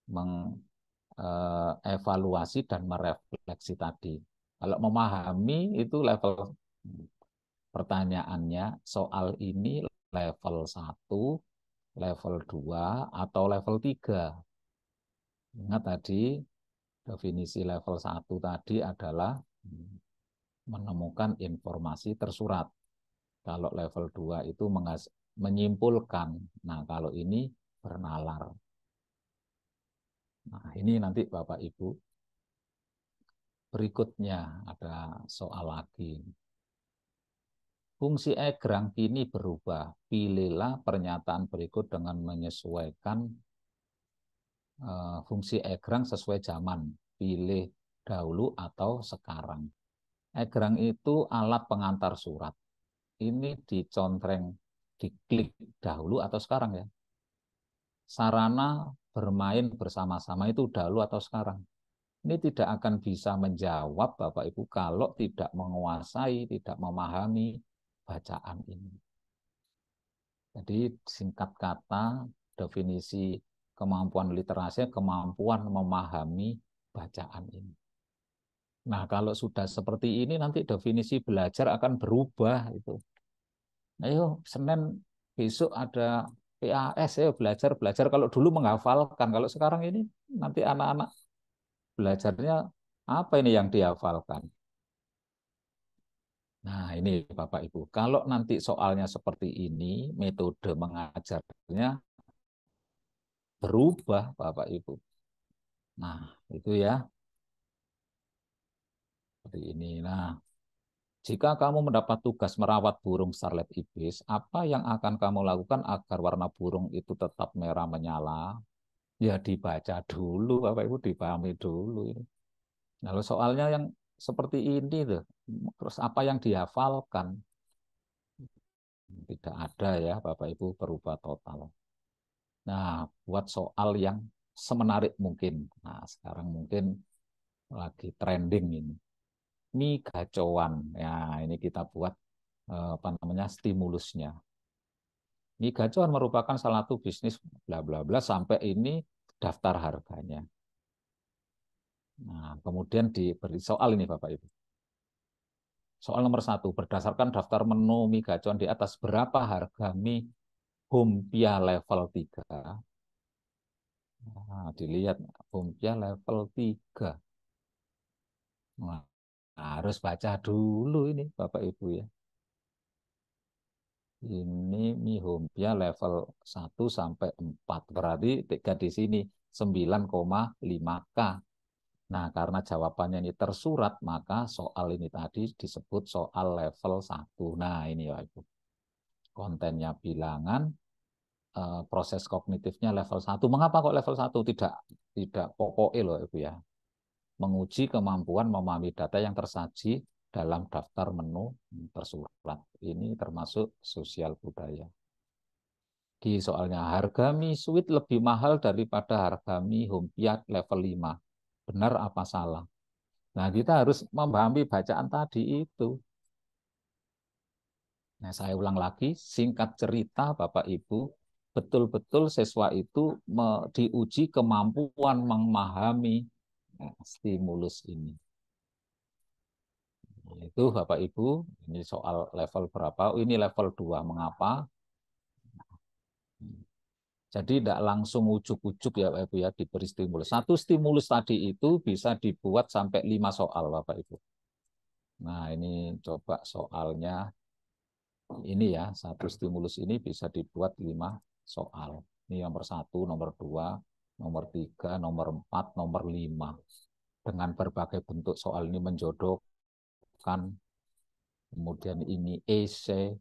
mengevaluasi, dan merefleksi tadi. Kalau memahami itu level pertanyaannya, soal ini level 1, level 2, atau level 3. Ingat tadi, definisi level 1 tadi adalah menemukan informasi tersurat. Kalau level 2 itu menyimpulkan. Nah, kalau ini bernalar. Nah, ini nanti Bapak Ibu. Berikutnya ada soal lagi. Fungsi egrang kini berubah. Pilihlah pernyataan berikut dengan menyesuaikan fungsi egrang sesuai zaman. Pilih dahulu atau sekarang. Egrang itu alat pengantar surat. Ini dicontreng, diklik dahulu atau sekarang ya. Sarana bermain bersama-sama itu dahulu atau sekarang. Ini tidak akan bisa menjawab Bapak Ibu kalau tidak menguasai, tidak memahami bacaan ini. Jadi singkat kata, definisi kemampuan literasi, kemampuan memahami bacaan ini. Nah, kalau sudah seperti ini nanti definisi belajar akan berubah itu. Ayo, Senin besok ada PAS, ya belajar. Kalau dulu menghafalkan, kalau sekarang ini nanti anak-anak belajarnya apa ini yang dihafalkan. Nah, ini Bapak Ibu, kalau nanti soalnya seperti ini, metode mengajarnya berubah Bapak Ibu. Nah, itu ya. Seperti ini. Nah, jika kamu mendapat tugas merawat burung starlet ibis, apa yang akan kamu lakukan agar warna burung itu tetap merah menyala? Ya dibaca dulu, Bapak Ibu, dipahami dulu. Lalu soalnya yang seperti ini tuh, terus apa yang dihafalkan? Tidak ada ya, Bapak Ibu, berubah total. Nah, buat soal yang semenarik mungkin. Nah, sekarang mungkin lagi trending ini. Mie gacoan. Ya, ini kita buat apa namanya stimulusnya. Mie gacoan merupakan salah satu bisnis bla bla bla sampai ini daftar harganya. Nah, kemudian diberi soal ini Bapak Ibu. Soal nomor 1, berdasarkan daftar menu mie gacoan di atas, berapa harga mie Humpia level 3? Nah, dilihat Humpia level 3. Nah, harus baca dulu ini Bapak Ibu ya. Ini mie Humpia level 1 sampai 4. Berarti 3 di sini 9,5K. Nah, karena jawabannya ini tersurat, maka soal ini tadi disebut soal level 1. Nah, ini ya Ibu. Kontennya bilangan, proses kognitifnya level 1. Mengapa kok level 1? Tidak pokoknya loh Ibu ya. Menguji kemampuan memahami data yang tersaji dalam daftar menu tersurat. Ini termasuk sosial budaya. Di soalnya, harga mie sweet lebih mahal daripada harga mie Hompia level 5. Benar apa salah? Nah, kita harus memahami bacaan tadi itu. Nah, saya ulang lagi, singkat cerita Bapak Ibu, betul-betul siswa itu diuji kemampuan memahami stimulus ini. Itu Bapak Ibu, ini soal level berapa? Oh, ini level 2. Mengapa? Jadi tidak langsung ujuk-ujuk ya Bapak Ibu ya diberi stimulus. Satu stimulus tadi itu bisa dibuat sampai 5 soal Bapak Ibu. Nah, ini coba soalnya. Ini ya, satu stimulus ini bisa dibuat 5 soal. Ini nomor 1, nomor 2, nomor 3, nomor 4, nomor 5. Dengan berbagai bentuk soal ini menjodohkan. Kemudian ini esai,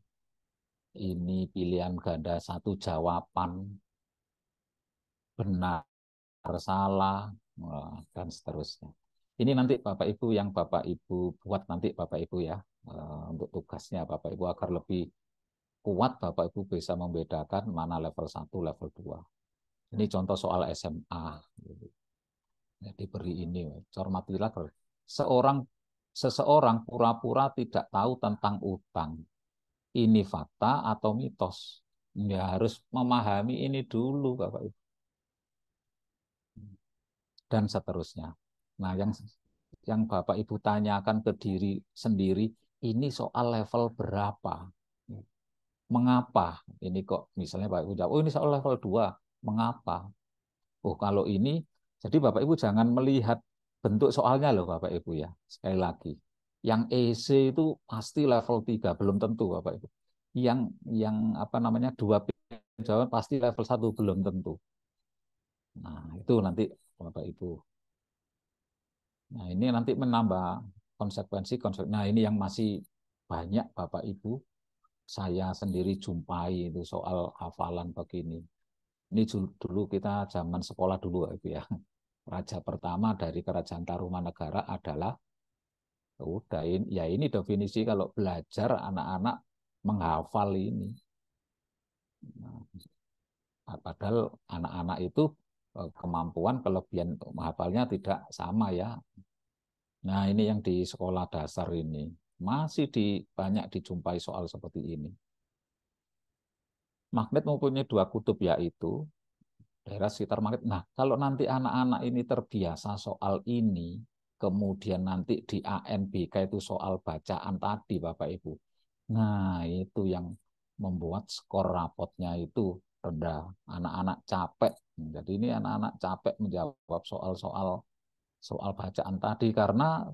ini pilihan ganda satu jawaban, benar, salah, dan seterusnya. Ini nanti Bapak Ibu yang Bapak Ibu buat nanti Bapak Ibu ya, untuk tugasnya Bapak Ibu agar lebih kuat Bapak Ibu bisa membedakan mana level 1, level 2. Ini contoh soal SMA. Ya, diberi ini, cermatilah seseorang pura-pura tidak tahu tentang utang. Ini fakta atau mitos? Ya harus memahami ini dulu Bapak Ibu. Dan seterusnya. Nah, yang Bapak Ibu tanyakan ke diri sendiri, ini soal level berapa? Mengapa? Ini kok misalnya Bapak Ibu jawab, oh ini soal level 2. Mengapa? Oh, kalau ini, jadi Bapak Ibu jangan melihat bentuk soalnya loh Bapak Ibu ya. Sekali lagi. Yang EC itu pasti level 3, belum tentu Bapak Ibu. Yang apa namanya, 2 jawaban pasti level 1, belum tentu. Nah, itu nanti Bapak Ibu. Nah, ini nanti menambah konsekuensi. Nah, ini yang masih banyak Bapak Ibu. Saya sendiri jumpai itu soal hafalan begini. Ini dulu kita zaman sekolah dulu Ibu ya. Raja pertama dari Kerajaan Tarumanegara adalah udah ya ini definisi kalau belajar anak-anak menghafal ini. Nah, padahal anak-anak itu kemampuan kelebihan untuk menghafalnya tidak sama ya. Nah, ini yang di sekolah dasar ini masih banyak dijumpai soal seperti ini. Magnet mempunyai 2 kutub yaitu daerah sekitar magnet. Nah, kalau nanti anak-anak ini terbiasa soal ini, kemudian nanti di ANBK itu soal bacaan tadi, Bapak Ibu. Nah, itu yang membuat skor rapotnya itu rendah. Anak-anak capek. Jadi ini anak-anak capek menjawab soal bacaan tadi karena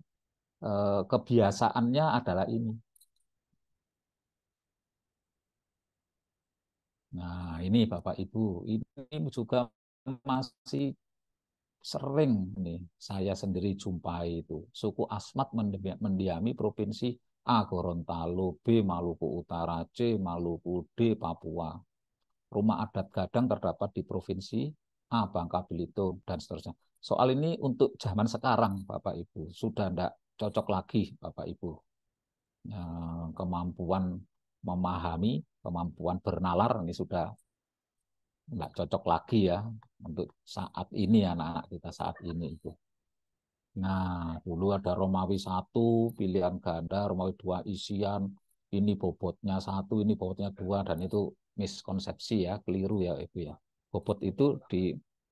kebiasaannya adalah ini. Nah, ini Bapak Ibu, ini juga masih sering nih saya sendiri jumpai itu. Suku Asmat mendiami provinsi A Gorontalo, B Maluku Utara, C Maluku, D Papua. Rumah adat Gadang terdapat di provinsi A Bangka Belitung dan seterusnya. Soal ini untuk zaman sekarang Bapak Ibu sudah tidak cocok lagi Bapak Ibu. Kemampuan memahami, kemampuan bernalar ini sudah nggak cocok lagi ya untuk saat ini anak-anak kita saat ini itu. Nah, dulu ada Romawi 1, pilihan ganda, Romawi 2 isian, ini bobotnya 1, ini bobotnya 2, dan itu miskonsepsi ya, keliru ya Ibu ya. Bobot itu ditentukan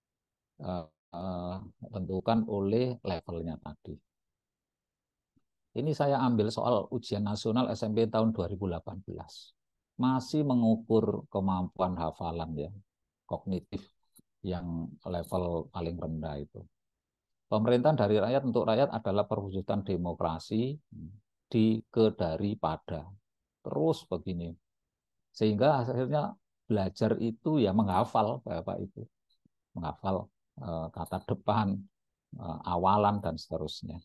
oleh levelnya tadi. Ini saya ambil soal ujian nasional SMP tahun 2018. Masih mengukur kemampuan hafalan ya, kognitif yang level paling rendah itu. Pemerintahan dari rakyat untuk rakyat adalah perwujudan demokrasi daripada. Terus begini. Sehingga akhirnya belajar itu ya menghafal Bapak Ibu. Menghafal kata depan, awalan dan seterusnya.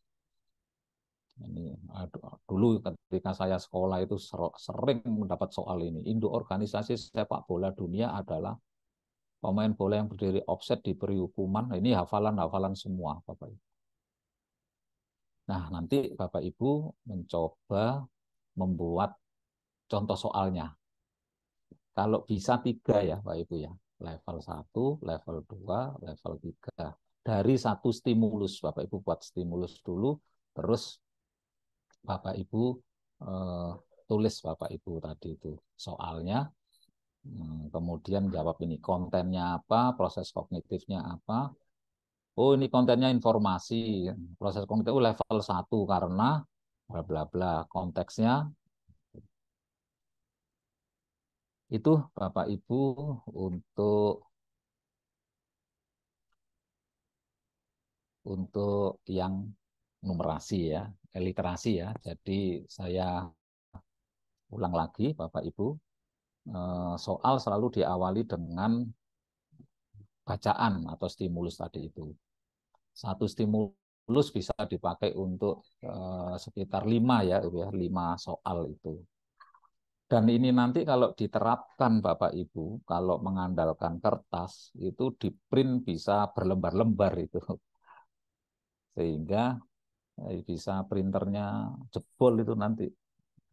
Ini dulu ketika saya sekolah itu sering mendapat soal ini. Induk organisasi sepak bola dunia adalah pemain bola yang berdiri offset diberi hukuman. Nah, ini hafalan-hafalan semua, Bapak Ibu. Nah, nanti Bapak Ibu mencoba membuat contoh soalnya. Kalau bisa 3 ya, Pak Ibu ya. Level 1, level 2, level 3. Dari satu stimulus, Bapak Ibu buat stimulus dulu, terus Bapak Ibu tulis Bapak Ibu tadi itu soalnya, kemudian jawab ini kontennya apa, proses kognitifnya apa. Oh, ini kontennya informasi, proses kognitif level 1 karena bla bla bla. Konteksnya itu Bapak Ibu untuk yang numerasi ya, literasi ya. Jadi saya ulang lagi Bapak Ibu, soal selalu diawali dengan bacaan atau stimulus tadi itu. Satu stimulus bisa dipakai untuk sekitar 5 ya, 5 soal itu. Dan ini nanti kalau diterapkan Bapak Ibu, kalau mengandalkan kertas, itu di print bisa berlembar-lembar itu. Sehingga bisa printernya jebol itu nanti.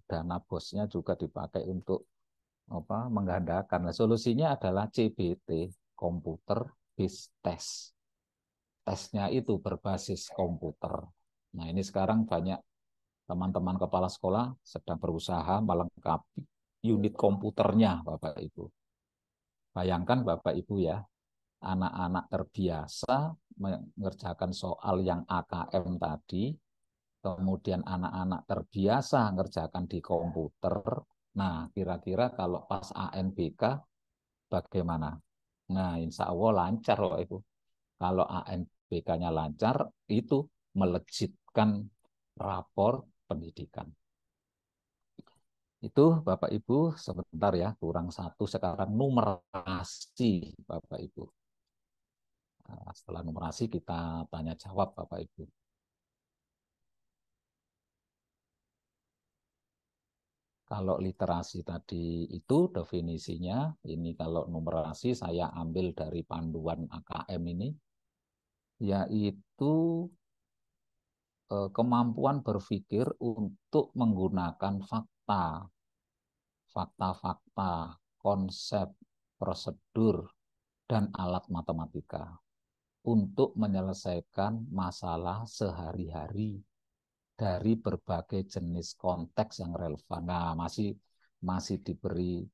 Dana bosnya juga dipakai untuk menggandakan. Nah, solusinya adalah CBT, Computer Based Test. Tesnya itu berbasis komputer. Nah, ini sekarang banyak teman-teman kepala sekolah sedang berusaha melengkapi unit komputernya, Bapak Ibu. Bayangkan Bapak Ibu ya, anak-anak terbiasa mengerjakan soal yang AKM tadi, kemudian anak-anak terbiasa mengerjakan di komputer. Nah, kira-kira kalau pas ANBK bagaimana? Nah, insya Allah lancar Bapak Ibu. Kalau ANBK-nya lancar, itu melejitkan rapor pendidikan. Itu Bapak Ibu sebentar ya, kurang 1 sekarang numerasi Bapak Ibu. Nah, setelah numerasi kita tanya jawab Bapak Ibu. Kalau literasi tadi itu definisinya, ini kalau numerasi saya ambil dari panduan AKM ini, yaitu kemampuan berpikir untuk menggunakan fakta-fakta, konsep, prosedur, dan alat matematika untuk menyelesaikan masalah sehari-hari dari berbagai jenis konteks yang relevan. Nah, masih diberi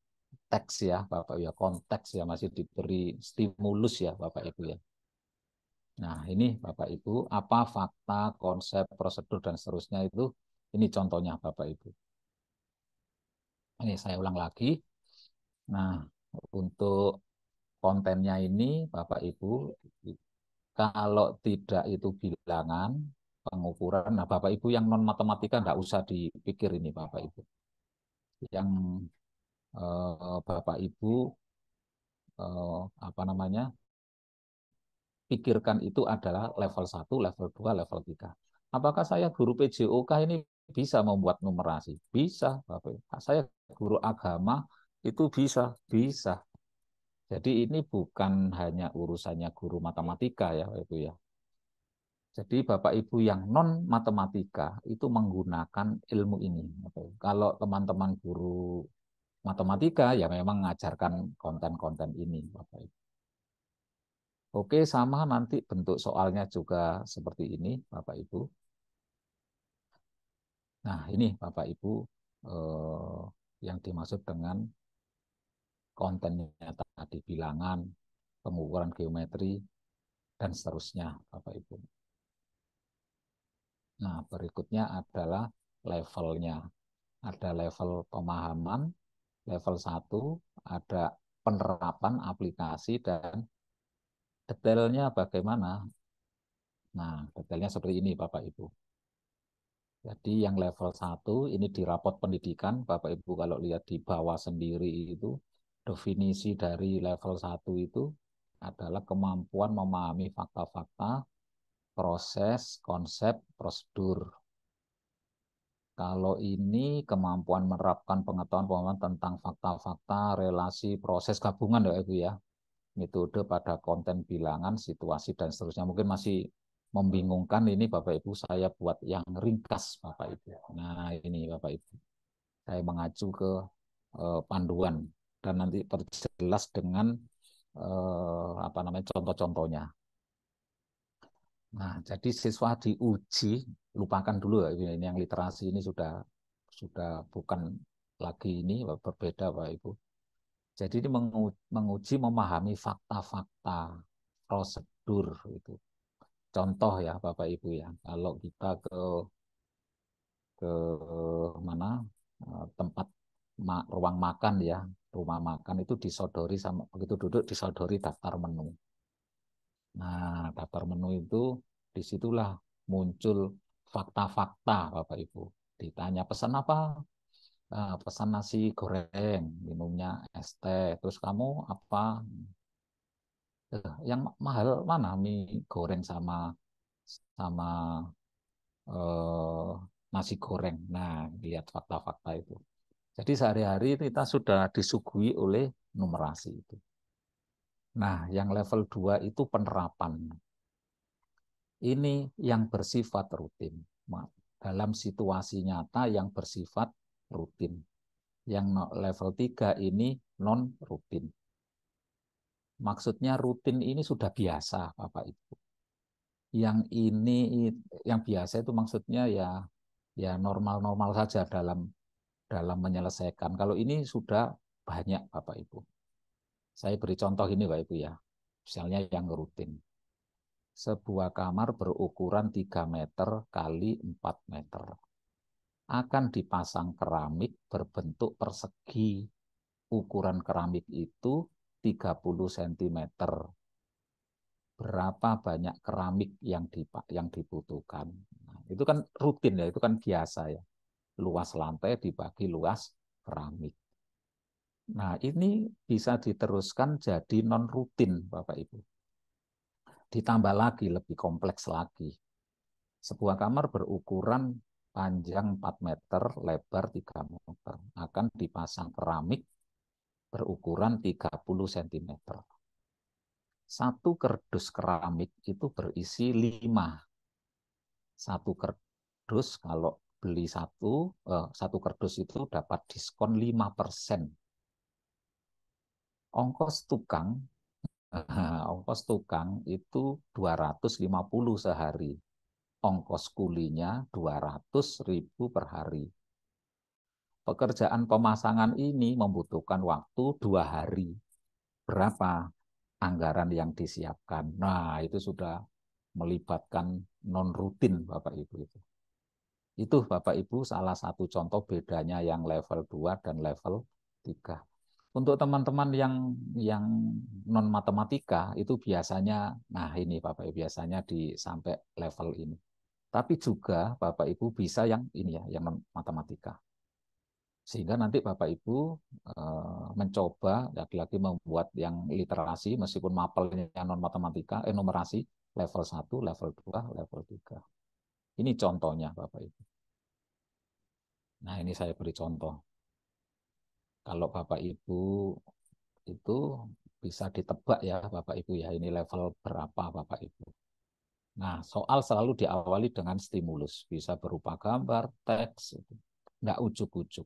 teks ya, Bapak ya, konteks ya, masih diberi stimulus ya, Bapak Ibu ya. Nah, ini Bapak Ibu, apa fakta, konsep, prosedur, dan seterusnya itu, ini contohnya Bapak Ibu. Ini saya ulang lagi. Nah, untuk kontennya ini Bapak Ibu, kalau tidak itu bilangan, pengukuran, nah Bapak Ibu yang non matematika enggak usah dipikir ini Bapak Ibu. Yang Bapak Ibu pikirkan itu adalah level 1, level 2, level 3. Apakah saya guru PJOK ini bisa membuat numerasi? Bisa, Bapak Ibu. Saya guru agama itu bisa. Jadi ini bukan hanya urusannya guru matematika ya, Bapak Ibu ya. Jadi Bapak Ibu yang non matematika itu menggunakan ilmu ini. Kalau teman-teman guru matematika ya memang mengajarkan konten-konten ini, Bapak Ibu. Oke, sama nanti bentuk soalnya juga seperti ini, Bapak Ibu. Nah, ini Bapak Ibu yang dimaksud dengan kontennya tadi bilangan, pengukuran geometri, dan seterusnya, Bapak Ibu. Nah, berikutnya adalah levelnya. Ada level pemahaman, level 1, ada penerapan aplikasi, dan detailnya bagaimana. Nah, detailnya seperti ini Bapak Ibu. Jadi yang level 1 ini di rapot pendidikan, Bapak Ibu kalau lihat di bawah sendiri itu, definisi dari level 1 itu adalah kemampuan memahami fakta-fakta, proses, konsep, prosedur. Kalau ini kemampuan menerapkan pengetahuan tentang fakta-fakta, relasi, proses gabungan ya Ibu ya. metode pada konten bilangan, situasi, dan seterusnya. Mungkin masih membingungkan ini Bapak Ibu, saya buat yang ringkas Bapak Ibu. Nah ini Bapak Ibu, saya mengacu ke panduan dan nanti perjelas dengan apa namanya contoh-contohnya. Nah, jadi siswa diuji, lupakan dulu ya, ini yang literasi ini sudah bukan lagi ini, berbeda Pak Ibu. Jadi ini menguji memahami fakta-fakta, prosedur itu. Contoh ya Bapak Ibu ya, kalau kita ke mana tempat ruang makan ya, rumah makan itu disodori sama begitu duduk disodori daftar menu. Nah, daftar menu itu disitulah muncul fakta-fakta Bapak Ibu. Ditanya pesan apa? Pesan nasi goreng, minumnya es teh. Terus kamu apa? Yang mahal mana? Mie goreng sama sama eh, nasi goreng. Nah, lihat fakta-fakta itu. Jadi sehari-hari kita sudah disuguhi oleh numerasi itu. Nah, yang level 2 itu penerapan. Ini yang bersifat rutin. Dalam situasi nyata yang bersifat rutin. Yang level 3 ini non-rutin. Maksudnya rutin ini sudah biasa, Bapak Ibu. Yang ini, yang biasa itu maksudnya ya normal-normal saja dalam menyelesaikan. Kalau ini sudah banyak, Bapak Ibu. Saya beri contoh ini, Bapak Ibu ya. Misalnya yang rutin. Sebuah kamar berukuran 3 meter kali 4 meter. Akan dipasang keramik berbentuk persegi. Ukuran keramik itu 30 cm. Berapa banyak keramik yang dibutuhkan? Nah, itu kan rutin ya, itu kan biasa ya. Luas lantai dibagi luas keramik. Nah, ini bisa diteruskan jadi non-rutin, Bapak Ibu. Ditambah lagi, lebih kompleks lagi. Sebuah kamar berukuran panjang 4 meter, lebar 3 meter. Akan dipasang keramik berukuran 30 cm. Satu kardus keramik itu berisi 5. Satu kardus kalau beli satu kardus itu dapat diskon 5%. Ongkos tukang ongkos tukang itu 250 sehari. Ongkos kulinya 200.000 per hari. Pekerjaan pemasangan ini membutuhkan waktu 2 hari. Berapa anggaran yang disiapkan? Nah, itu sudah melibatkan non-rutin Bapak Ibu itu. Itu Bapak Ibu salah satu contoh bedanya yang level 2 dan level 3. Untuk teman-teman yang non matematika itu biasanya nah ini Bapak Ibu biasanya di sampai level ini. Tapi juga Bapak Ibu bisa yang ini ya, yang non matematika. Sehingga nanti Bapak Ibu mencoba lagi-lagi membuat yang literasi meskipun mapelnya non matematika, numerasi level 1, level 2, level 3. Ini contohnya Bapak Ibu. Nah, ini saya beri contoh. Kalau Bapak Ibu itu bisa ditebak ya Bapak Ibu ya, ini level berapa Bapak Ibu. Nah, soal selalu diawali dengan stimulus, bisa berupa gambar, teks, nggak ujuk-ujuk.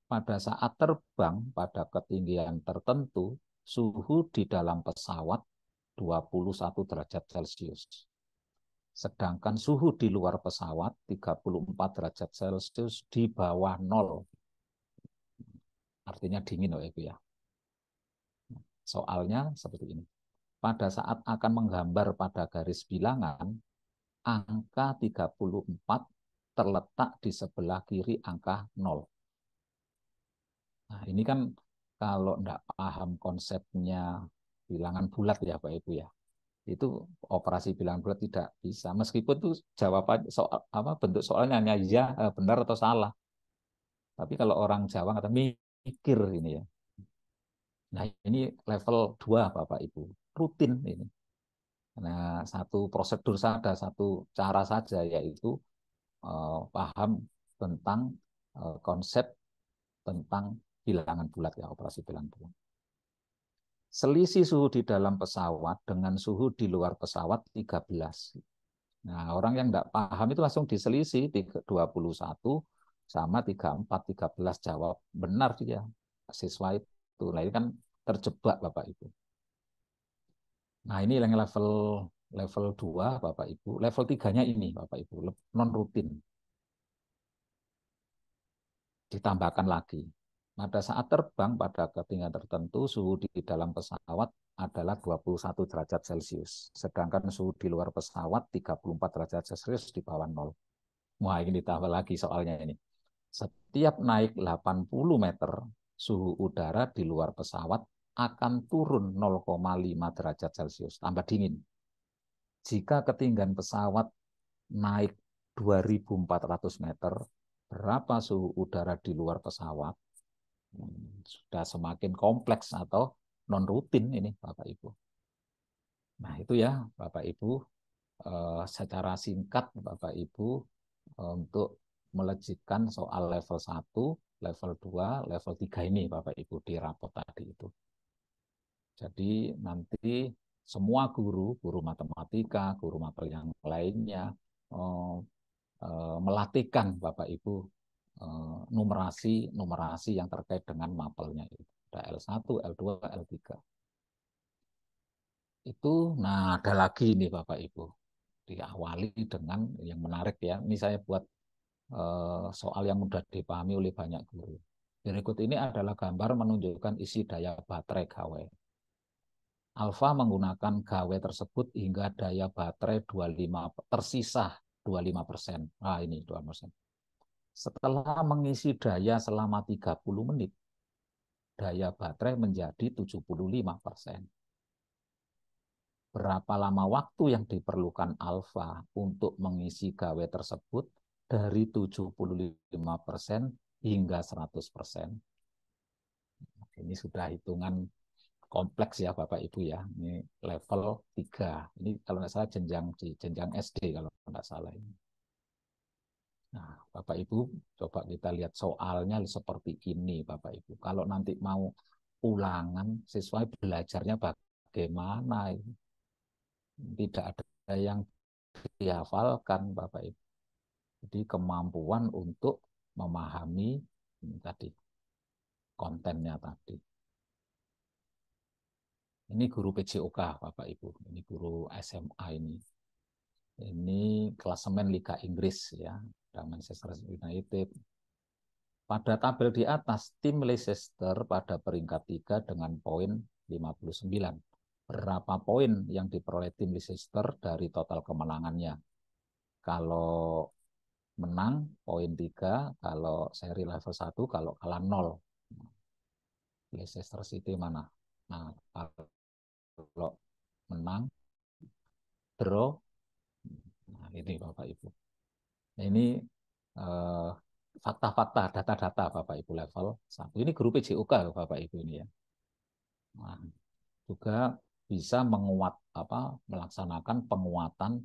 Pada saat terbang pada ketinggian tertentu, suhu di dalam pesawat 21 derajat Celcius. Sedangkan suhu di luar pesawat 34 derajat Celcius di bawah 0. Artinya dingin loh Ibu ya. Soalnya seperti ini. Pada saat akan menggambar pada garis bilangan, angka 34 terletak di sebelah kiri angka 0. Nah, ini kan kalau enggak paham konsepnya bilangan bulat ya Pak Ibu ya. Itu operasi bilangan bulat tidak bisa. Meskipun tuh jawaban soal apa bentuk soalnya hanya ya, benar atau salah. Tapi kalau orang Jawa kata mikir ini ya. Nah, ini level 2 Bapak Ibu. Rutin ini. Nah, satu prosedur saja, satu cara saja yaitu paham tentang konsep tentang bilangan bulat ya, operasi bilangan bulat. selisih suhu di dalam pesawat dengan suhu di luar pesawat 13. Nah, orang yang tidak paham itu langsung diselisih 21 sama 34, 13 jawab benar dia siswa itu. Nah, ini kan terjebak Bapak Ibu. Nah, ini yang level 2 Bapak Ibu. Level 3-nya ini Bapak Ibu, non rutin. Ditambahkan lagi. Pada saat terbang pada ketinggian tertentu, suhu di dalam pesawat adalah 21 derajat Celcius. Sedangkan suhu di luar pesawat 34 derajat Celcius di bawah 0. Wah, ini ditambah lagi soalnya ini. Setiap naik 80 meter, suhu udara di luar pesawat akan turun 0,5 derajat Celcius, tambah dingin. Jika ketinggian pesawat naik 2.400 meter, berapa suhu udara di luar pesawat? Sudah semakin kompleks atau non rutin ini Bapak Ibu. Nah itu ya Bapak Ibu, secara singkat Bapak Ibu untuk melejitkan soal level 1, level 2, level 3 ini Bapak Ibu di rapot tadi itu. Jadi nanti semua guru matematika, guru mata yang lainnya melatihkan Bapak Ibu numerasi yang terkait dengan mapelnya itu. Ada L1, L2, L3. Itu, nah ada lagi nih Bapak Ibu. Diawali dengan yang menarik ya. Ini saya buat soal yang mudah dipahami oleh banyak guru. Berikut ini adalah gambar menunjukkan isi daya baterai gawai. Alfa menggunakan gawai tersebut hingga daya baterai 25 tersisa 25%. Nah, ini 25%. Setelah mengisi daya selama 30 menit, daya baterai menjadi 75%. Berapa lama waktu yang diperlukan Alfa untuk mengisi gawai tersebut dari 75% hingga 100%? Ini sudah hitungan kompleks ya Bapak Ibu ya. Ini level 3. Ini kalau nggak salah jenjang SD kalau nggak salah ini. Nah, Bapak Ibu, coba kita lihat soalnya seperti ini, Bapak Ibu. Kalau nanti mau ulangan, siswa belajarnya bagaimana? Tidak ada yang dihafalkan, Bapak Ibu. Jadi kemampuan untuk memahami tadi kontennya tadi. Ini guru PJOK, Bapak Ibu. Ini guru SMA ini. Ini klasemen Liga Inggris ya, Manchester United. Pada tabel di atas, tim Leicester pada peringkat 3 dengan poin 59. Berapa poin yang diperoleh tim Leicester dari total kemenangannya? Kalau menang, poin 3. Kalau seri level 1, kalau kalah 0. Leicester City mana? Nah, kalau menang, draw. Nah, ini Bapak Ibu. Nah, ini fakta-fakta, data-data Bapak Ibu level 1. Ini guru PJOK Bapak Ibu ini ya. Nah, juga bisa melaksanakan penguatan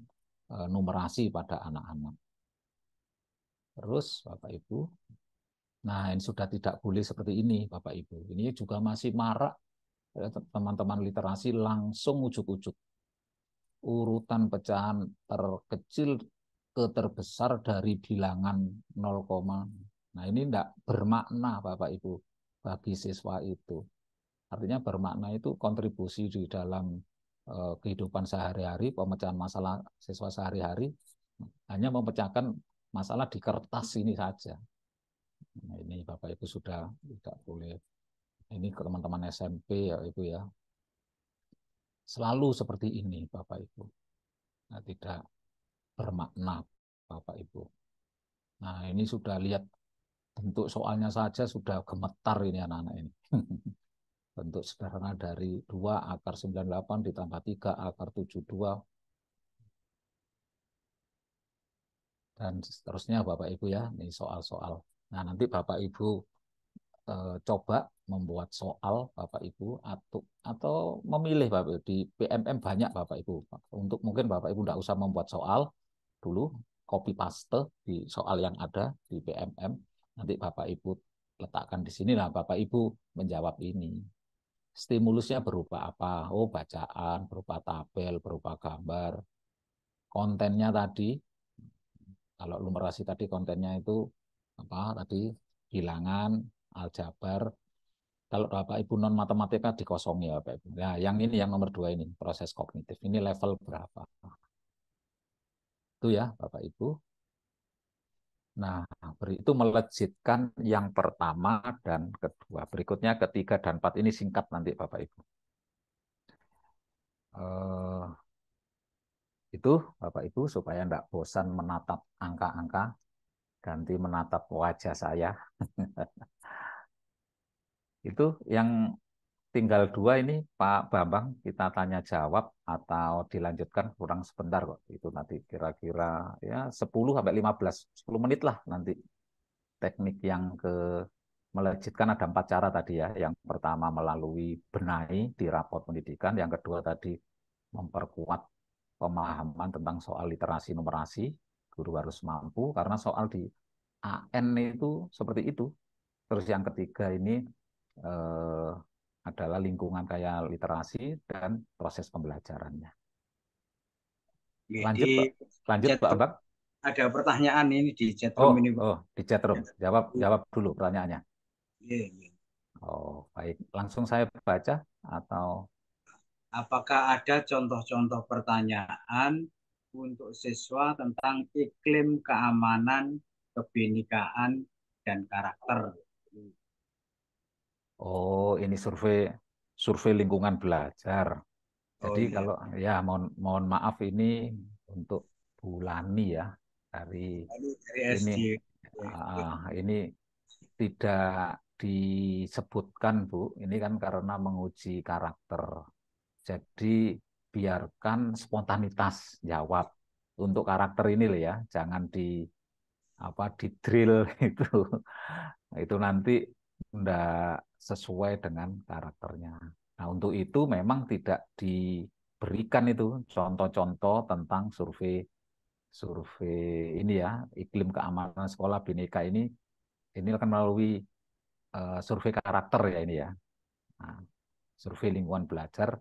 numerasi pada anak-anak. Terus Bapak Ibu, nah ini sudah tidak boleh seperti ini Bapak Ibu. Ini juga masih marak teman-teman literasi langsung ujuk-ujuk. Urutan pecahan terkecil ke terbesar dari bilangan 0, nah ini tidak bermakna Bapak Ibu bagi siswa itu. Artinya bermakna itu kontribusi di dalam kehidupan sehari-hari, pemecahan masalah siswa sehari-hari, hanya memecahkan masalah di kertas ini saja. Nah, ini Bapak Ibu sudah tidak boleh. Ini ke teman-teman SMP ya Ibu ya. Selalu seperti ini Bapak Ibu. Nah, tidak bermakna Bapak Ibu. Nah, ini sudah lihat bentuk soalnya saja sudah gemetar ini anak-anak ini. Bentuk sederhana dari 2 akar 98 ditambah 3 akar 72. Dan seterusnya Bapak Ibu ya, ini soal-soal. Nah, nanti Bapak Ibu coba membuat soal Bapak Ibu atau memilih Bapak Ibu. Di PMM banyak Bapak Ibu. Untuk mungkin Bapak Ibu tidak usah membuat soal dulu, copy paste di soal yang ada di PMM. Nanti Bapak Ibu letakkan di sini, nah Bapak Ibu menjawab ini. Stimulusnya berupa apa? Oh, bacaan, berupa tabel, berupa gambar. Kontennya tadi, kalau numerasi tadi kontennya itu apa tadi? Bilangan, aljabar. Kalau Bapak Ibu non matematika dikosongi ya Bapak Ibu. Nah, yang ini yang nomor 2 ini proses kognitif. Ini level berapa? Itu ya Bapak Ibu. Nah, itu melejitkan yang pertama dan kedua. Berikutnya ketiga dan empat ini singkat nanti Bapak Ibu. Itu Bapak Ibu supaya tidak bosan menatap angka-angka, ganti menatap wajah saya. Itu yang tinggal dua ini Pak Bambang kita tanya jawab atau dilanjutkan kurang sebentar kok. Itu nanti kira-kira ya 10 sampai 15 10 menit lah nanti. Teknik yang ke melejitkan ada 4 cara tadi ya. Yang pertama melalui benahi di rapot pendidikan, yang kedua tadi memperkuat pemahaman tentang soal literasi numerasi, guru harus mampu karena soal di AN itu seperti itu. Terus yang ketiga ini eh, adalah lingkungan kayak literasi dan proses pembelajarannya. Lanjut, Pak. Lanjut, Pak Ambak. Ada pertanyaan ini di Oh, chatroom ini, Pak. oh, di chatroom. Jawab dulu pertanyaannya. Iya, iya. Oh, baik. Langsung saya baca atau Apakah ada contoh-contoh pertanyaan untuk siswa tentang iklim keamanan, kebinekaan, dan karakter? oh, ini survei lingkungan belajar. Oh Jadi iya. kalau ya mohon maaf ini untuk Bu Lani ya dari Lalu dari ini SD. ini tidak disebutkan Bu. Ini kan karena menguji karakter. Jadi biarkan spontanitas jawab untuk karakter ini loh ya, jangan di apa di drill itu. Itu nanti enggak sesuai dengan karakternya. Nah, untuk itu memang tidak diberikan itu contoh-contoh tentang survei survei ini ya, iklim keamanan sekolah Bhinneka ini akan melalui survei karakter ya ini ya. Nah, survei lingkungan belajar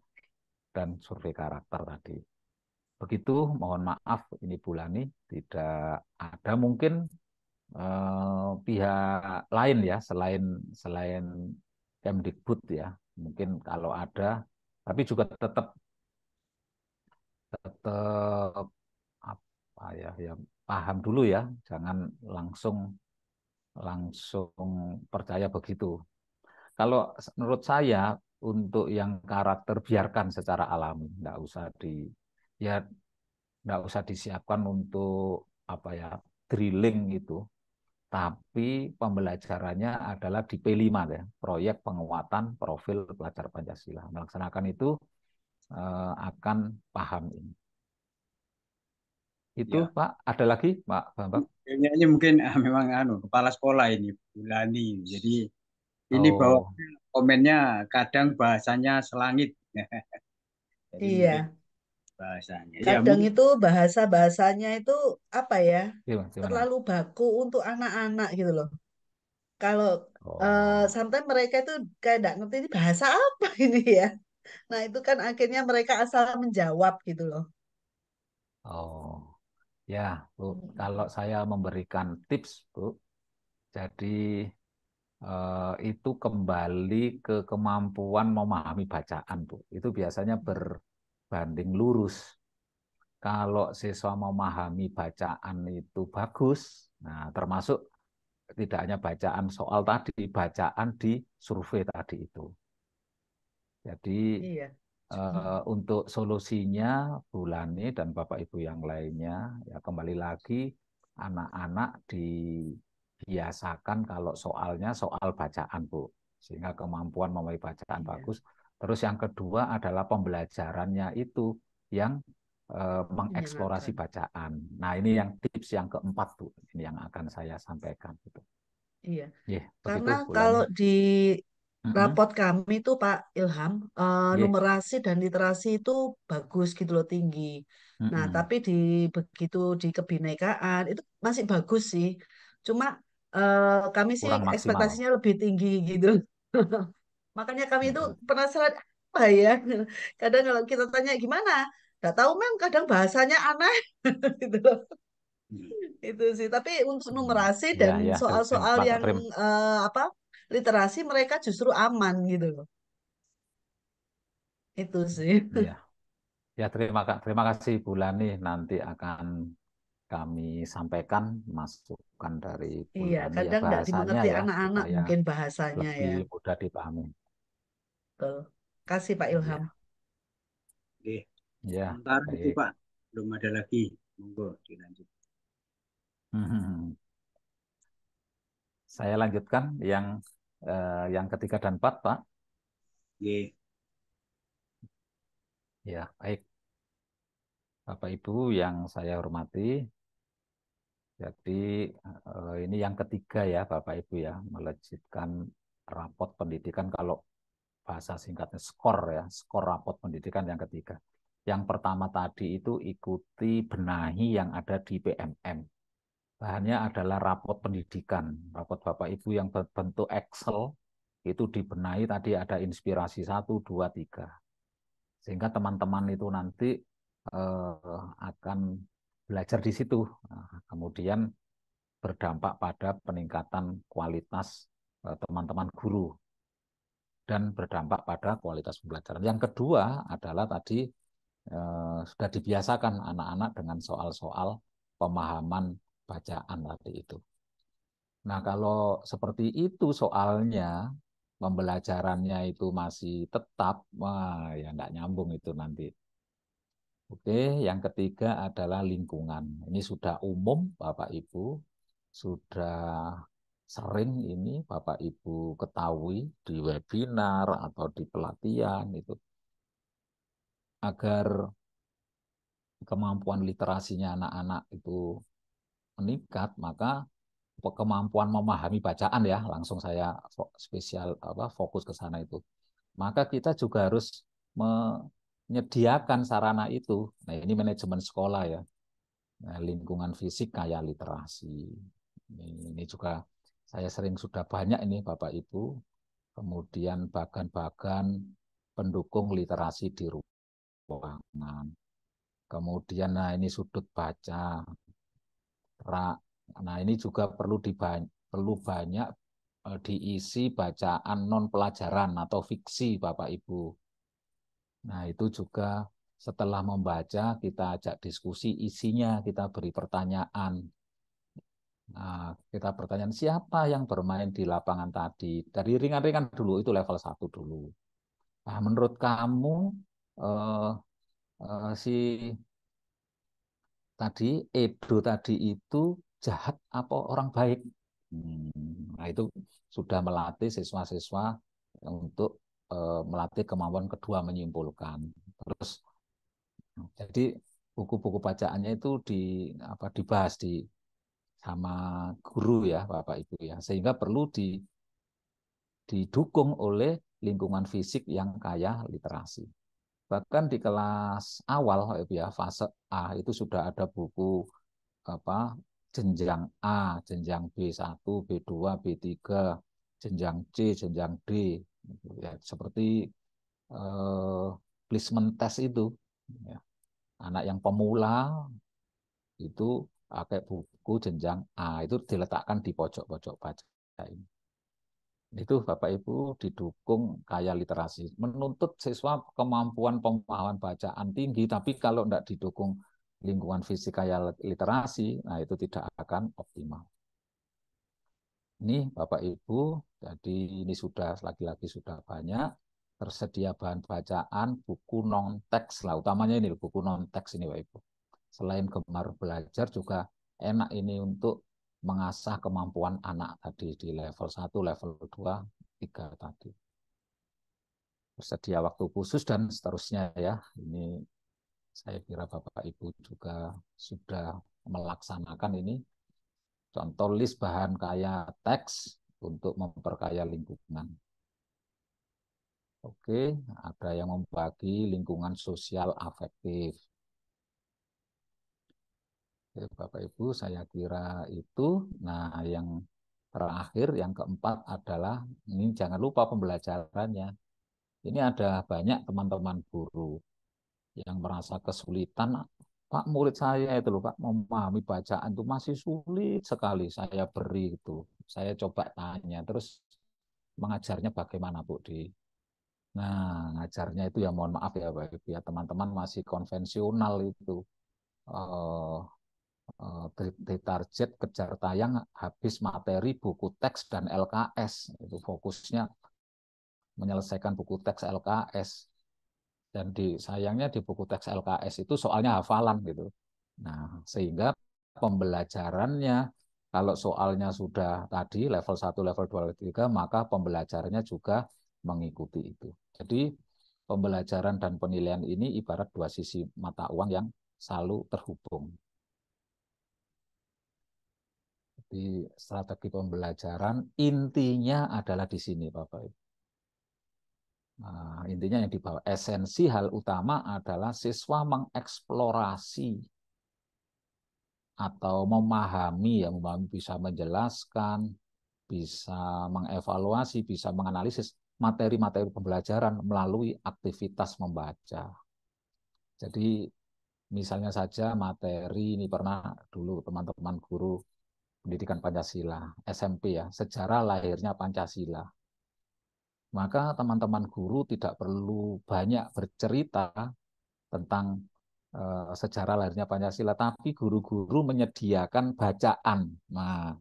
dan survei karakter tadi. Begitu, mohon maaf ini Bulani tidak ada mungkin pihak lain ya selain selain Kemdikbud ya. Mungkin kalau ada tapi juga tetap tetap apa ya ya paham dulu ya, jangan langsung langsung percaya begitu. Kalau menurut saya untuk yang karakter biarkan secara alami, nggak usah ya nggak usah disiapkan untuk apa ya drilling itu, tapi pembelajarannya adalah di P5 ya, proyek penguatan profil pelajar Pancasila. Melaksanakan itu akan paham ini. Itu Ya. Pak, ada lagi Pak Bambang? Kayaknya ini mungkin memang kepala sekolah ini, Bulani. Jadi ini bahwa Oh, komennya kadang bahasanya selangit. Jadi mungkin Iya, bahasanya. Ya, kadang itu bahasa-bahasanya itu apa ya, gimana? terlalu baku untuk anak-anak gitu loh. Kalau Oh, sometimes mereka itu kayak nggak ngerti ini bahasa apa ini ya. Nah itu kan akhirnya mereka asal menjawab gitu loh. oh, ya Bu. Kalau Mm-mm. saya memberikan tips Bu, jadi itu kembali ke kemampuan memahami bacaan, Bu. Itu biasanya berbanding lurus. Kalau siswa memahami bacaan itu bagus, nah termasuk tidak hanya bacaan soal tadi, bacaan di survei tadi itu. Jadi Iya. untuk solusinya Bulani dan Bapak Ibu yang lainnya, ya kembali lagi anak-anak dibiasakan kalau soalnya soal bacaan, Bu. Sehingga kemampuan memahami bacaan Iya. bagus. Terus yang kedua adalah pembelajarannya itu yang mengeksplorasi Menyenangkan. bacaan. Nah, ini yang tips yang keempat, Bu. Ini yang akan saya sampaikan. Gitu. Iya. Yeah, begitu, Karena Bulani. kalau di Mm-mm. rapot kami tuh Pak Ilham, Yeah. numerasi dan literasi itu bagus gitu loh tinggi. Nah, Mm-mm. tapi begitu di kebinekaan itu masih bagus sih. Cuma kami sih Kurang maksimal. ekspektasinya lebih tinggi gitu. Makanya kami itu Mm-mm. penasaran apa ya. Kadang kalau kita tanya gimana, nggak tahu mem. Kadang bahasanya aneh gitu loh. Hmm. Itu sih. Tapi untuk Hmm. numerasi Ya, dan ya, soal-soal yang Terima, apa literasi mereka justru aman gitu loh. Itu sih. ya, ya, terima kasih Bu Lani. Nanti akan kami sampaikan masukan dari Bu Iya, Lani ya kadang nggak bahasanya dimengerti ya anak-anak supaya mungkin bahasanya lebih ya. mudah dipahami. Betul. Kasih Pak Ilham. Ya, Oke, ya, sementara itu baik. Pak, belum ada lagi. Monggo dilanjut. Saya lanjutkan yang ketiga dan empat, Pak. Oke, Ya, baik. Bapak Ibu yang saya hormati, jadi ini yang ketiga ya Bapak Ibu ya, melejitkan rapot pendidikan kalau bahasa singkatnya skor ya, skor rapot pendidikan yang ketiga. Yang pertama tadi itu ikuti benahi yang ada di PMM. Bahannya adalah rapot pendidikan, rapot Bapak Ibu yang berbentuk Excel, itu dibenahi tadi ada inspirasi 1, 2, 3. Sehingga teman-teman itu nanti akan belajar di situ. Nah, kemudian berdampak pada peningkatan kualitas teman-teman guru dan berdampak pada kualitas pembelajaran. Yang kedua adalah tadi sudah dibiasakan anak-anak dengan soal-soal pemahaman bacaan tadi itu. Nah, kalau seperti itu soalnya, pembelajarannya itu masih tetap, wah ya nggak nyambung itu nanti. Oke, yang ketiga adalah lingkungan. Ini sudah umum, Bapak Ibu, sudah sering ini Bapak Ibu ketahui di webinar atau di pelatihan itu agar kemampuan literasinya anak-anak itu meningkat, maka kemampuan memahami bacaan ya, langsung saya spesial fokus ke sana itu. Maka kita juga harus menyediakan sarana itu. Nah, ini manajemen sekolah ya. Nah, lingkungan fisik kayak literasi. Ini juga saya sering sudah banyak ini Bapak Ibu. Kemudian bagan-bagan pendukung literasi di ruangan. Kemudian nah ini sudut baca. Nah, ini juga perlu banyak diisi bacaan non pelajaran atau fiksi Bapak Ibu. Nah, itu juga setelah membaca kita ajak diskusi isinya, kita beri pertanyaan. Nah, kita pertanyaan siapa yang bermain di lapangan tadi? Dari ringan-ringan dulu, itu level 1 dulu. Nah, menurut kamu eh, si tadi Edo tadi itu jahat apa orang baik? Nah, itu sudah melatih siswa-siswa untuk melatih kemampuan kedua menyimpulkan. Terus jadi buku-buku bacaannya itu dibahas sama guru ya Bapak Ibu ya. Sehingga perlu didukung oleh lingkungan fisik yang kaya literasi. Bahkan di kelas awal ya fase A itu sudah ada buku apa jenjang A, jenjang B1, B2, B3, jenjang C, jenjang D. Ya, seperti eh, placement test itu. Ya. Anak yang pemula itu pakai buku jenjang A, itu diletakkan di pojok-pojok baca ini. Itu Bapak Ibu didukung kaya literasi. Menuntut siswa kemampuan pemahaman bacaan tinggi, tapi kalau tidak didukung lingkungan fisik kaya literasi, nah itu tidak akan optimal. Ini Bapak Ibu, jadi ini sudah lagi-lagi sudah banyak tersedia bahan bacaan, buku non teks lah, utamanya ini buku non teks ini Bapak Ibu. Selain gemar belajar juga enak ini untuk mengasah kemampuan anak tadi di level 1, level 2, 3 tadi. Tersedia waktu khusus dan seterusnya ya. Ini saya kira Bapak Ibu juga sudah melaksanakan ini. Contoh list bahan kaya teks untuk memperkaya lingkungan. Oke, ada yang membagi lingkungan sosial afektif. Oke, Bapak Ibu, saya kira itu. Nah, yang terakhir yang keempat adalah ini jangan lupa pembelajarannya. Ini ada banyak teman-teman guru yang merasa kesulitan. Pak, murid saya itu loh Pak, memahami bacaan itu masih sulit sekali. Saya beri itu, saya coba tanya, terus mengajarnya bagaimana Bu di. Nah, ngajarnya itu ya mohon maaf ya Pak Ibu ya, teman-teman masih konvensional itu. Eh, di target kejar tayang habis materi buku teks dan LKS. Itu fokusnya menyelesaikan buku teks LKS. Dan sayangnya di buku teks LKS itu soalnya hafalan gitu. Nah, sehingga pembelajarannya kalau soalnya sudah tadi level 1, level 2, level 3, maka pembelajarannya juga mengikuti itu. Jadi pembelajaran dan penilaian ini ibarat dua sisi mata uang yang selalu terhubung. Jadi strategi pembelajaran intinya adalah di sini Bapak Ibu. Nah, intinya yang dibawa esensi hal utama adalah siswa mengeksplorasi atau memahami, ya memahami bisa menjelaskan, bisa mengevaluasi, bisa menganalisis materi-materi pembelajaran melalui aktivitas membaca. Jadi misalnya saja materi ini pernah dulu teman-teman guru pendidikan Pancasila, SMP ya, sejarah lahirnya Pancasila. Maka teman-teman guru tidak perlu banyak bercerita tentang sejarah lahirnya Pancasila, tapi guru-guru menyediakan bacaan. Nah,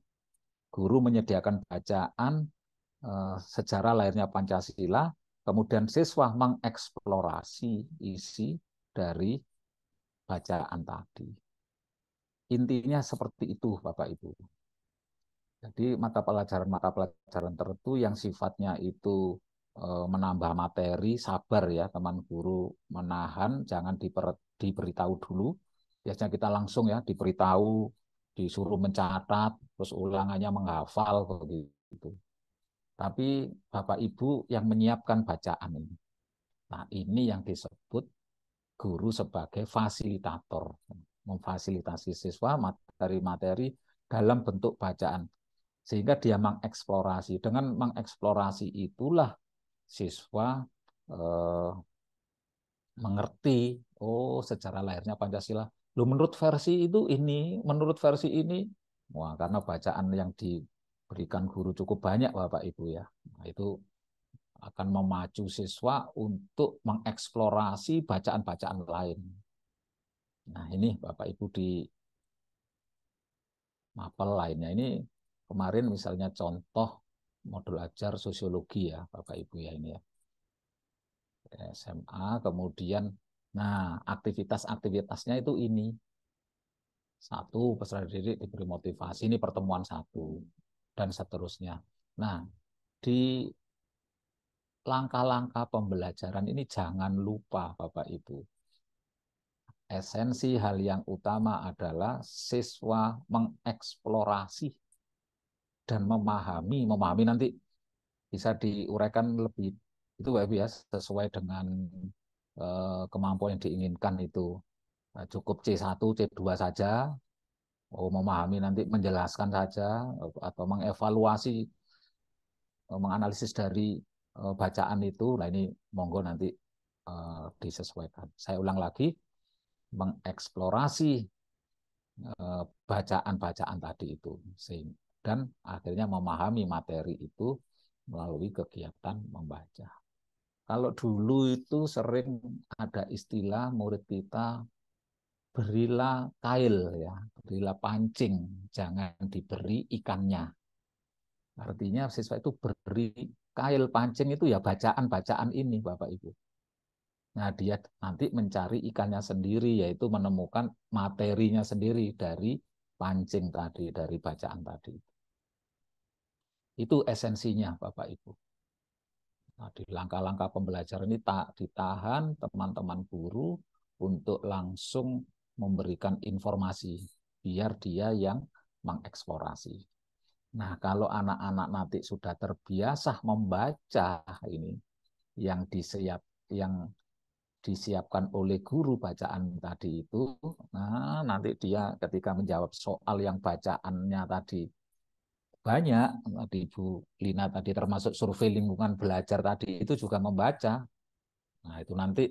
guru menyediakan bacaan sejarah lahirnya Pancasila, kemudian siswa mengeksplorasi isi dari bacaan tadi. Intinya seperti itu, Bapak Ibu. Jadi mata pelajaran tertentu yang sifatnya itu menambah materi, sabar ya teman guru menahan, jangan diberitahu dulu. Biasanya kita langsung ya diberitahu, disuruh mencatat, terus ulangannya menghafal begitu. Tapi Bapak Ibu yang menyiapkan bacaan ini. Nah, ini yang disebut guru sebagai fasilitator, memfasilitasi siswa materi-materi dalam bentuk bacaan sehingga dia mengeksplorasi. Dengan mengeksplorasi itulah siswa eh, mengerti, oh sejarah lahirnya Pancasila. Loh, menurut versi itu ini, menurut versi ini, wah karena bacaan yang diberikan guru cukup banyak Bapak Ibu ya. Nah, itu akan memacu siswa untuk mengeksplorasi bacaan-bacaan lain. Nah ini Bapak Ibu di mapel lainnya ini kemarin misalnya contoh modul ajar sosiologi ya Bapak Ibu ya ini ya. SMA kemudian nah aktivitas-aktivitasnya itu ini. Satu, peserta didik diberi motivasi, ini pertemuan satu dan seterusnya. Nah, di langkah-langkah pembelajaran ini jangan lupa Bapak Ibu. Esensi hal yang utama adalah siswa mengeksplorasi dan memahami nanti bisa diuraikan lebih itu ya sesuai dengan kemampuan yang diinginkan itu. Nah, cukup C1, C2 saja, memahami nanti menjelaskan saja atau mengevaluasi, menganalisis dari bacaan itu. Nah ini monggo nanti disesuaikan. Saya ulang lagi, mengeksplorasi bacaan-bacaan tadi itu dan akhirnya memahami materi itu melalui kegiatan membaca. Kalau dulu itu sering ada istilah murid kita berilah kail ya, berilah pancing, jangan diberi ikannya. Artinya siswa itu beri kail pancing itu ya bacaan-bacaan ini Bapak Ibu. Nah, dia nanti mencari ikannya sendiri, yaitu menemukan materinya sendiri dari pancing tadi, dari bacaan tadi. Itu esensinya, Bapak Ibu. Nah, di langkah-langkah pembelajaran ini tak ditahan teman-teman guru untuk langsung memberikan informasi, biar dia yang mengeksplorasi. Nah, kalau anak-anak nanti sudah terbiasa membaca ini, yang disiapkan oleh guru bacaan tadi itu, nah nanti dia ketika menjawab soal yang bacaannya tadi banyak tadi Bu Lina tadi termasuk survei lingkungan belajar tadi itu juga membaca. Nah, itu nanti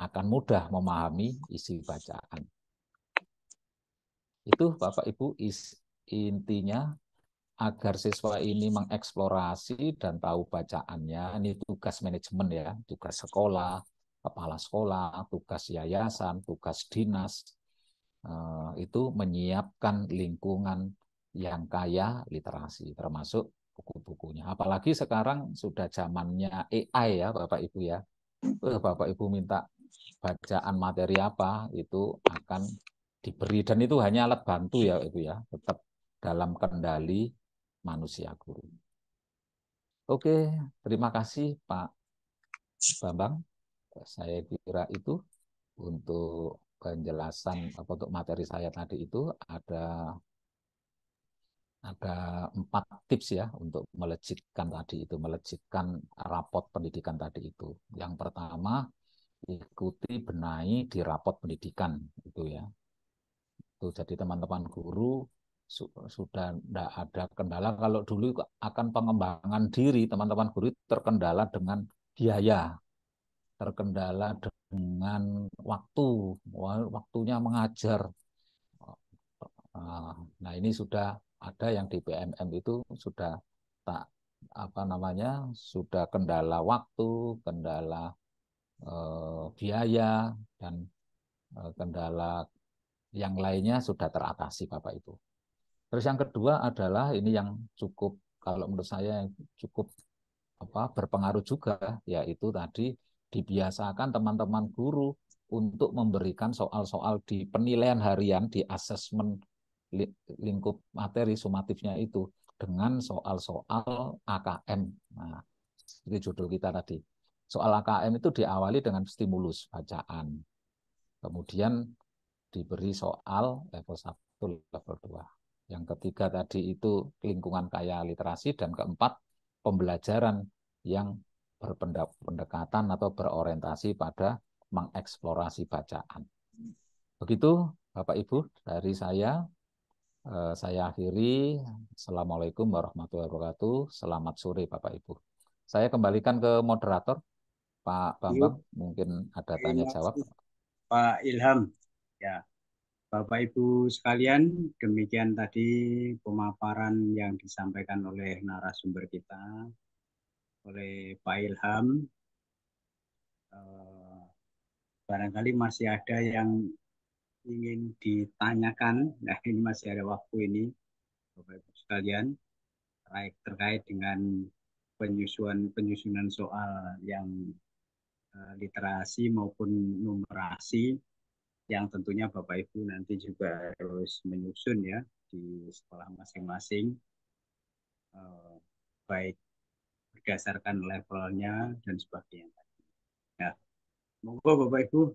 akan mudah memahami isi bacaan. Itu Bapak Ibu intinya agar siswa ini mengeksplorasi dan tahu bacaannya. Ini tugas manajemen ya, tugas sekolah, kepala sekolah, tugas yayasan, tugas dinas. Itu menyiapkan lingkungan yang kaya literasi, termasuk buku-bukunya. Apalagi sekarang sudah zamannya AI ya, Bapak Ibu ya. Bapak Ibu minta bacaan materi apa, itu akan diberi. Dan itu hanya alat bantu ya, Ibu ya. Tetap dalam kendali manusia guru. Oke, terima kasih Pak Bambang. Saya kira itu untuk penjelasan untuk materi saya tadi itu ada 4 tips ya untuk melejitkan tadi itu, melejitkan rapot pendidikan tadi itu. Yang pertama, ikuti benahi di rapot pendidikan itu ya. Itu jadi teman-teman guru sudah tidak ada kendala. Kalau dulu akan pengembangan diri, teman-teman guru terkendala dengan biaya, terkendala dengan waktu, waktunya mengajar. Nah, ini sudah ada yang di PMM itu sudah tak apa namanya, sudah kendala waktu, kendala biaya dan kendala yang lainnya sudah teratasi Bapak Ibu. Terus yang kedua adalah ini yang cukup kalau menurut saya cukup berpengaruh juga, yaitu tadi dibiasakan teman-teman guru untuk memberikan soal-soal di penilaian harian di asesmen lingkup materi sumatifnya itu dengan soal-soal AKM. Nah, itu judul kita tadi. Soal AKM itu diawali dengan stimulus bacaan. Kemudian diberi soal level 1, level 2. Yang ketiga tadi itu lingkungan kaya literasi, dan keempat pembelajaran yang berpendekatan atau berorientasi pada mengeksplorasi bacaan. Begitu Bapak Ibu dari saya akhiri. Assalamualaikum warahmatullahi wabarakatuh. Selamat sore Bapak Ibu. Saya kembalikan ke moderator Pak Bambang, mungkin ada tanya jawab. Pak Ilham. Ya, Bapak Ibu sekalian, demikian tadi pemaparan yang disampaikan oleh narasumber kita, oleh Pak Ilham. Barangkali masih ada yang ingin ditanyakan. Nah, ini masih ada waktu ini, Bapak Ibu sekalian, terkait dengan penyusunan soal yang literasi maupun numerasi, yang tentunya Bapak Ibu nanti juga harus menyusun ya di sekolah masing-masing, baik berdasarkan levelnya dan sebagainya. Nah, monggo Bapak Ibu,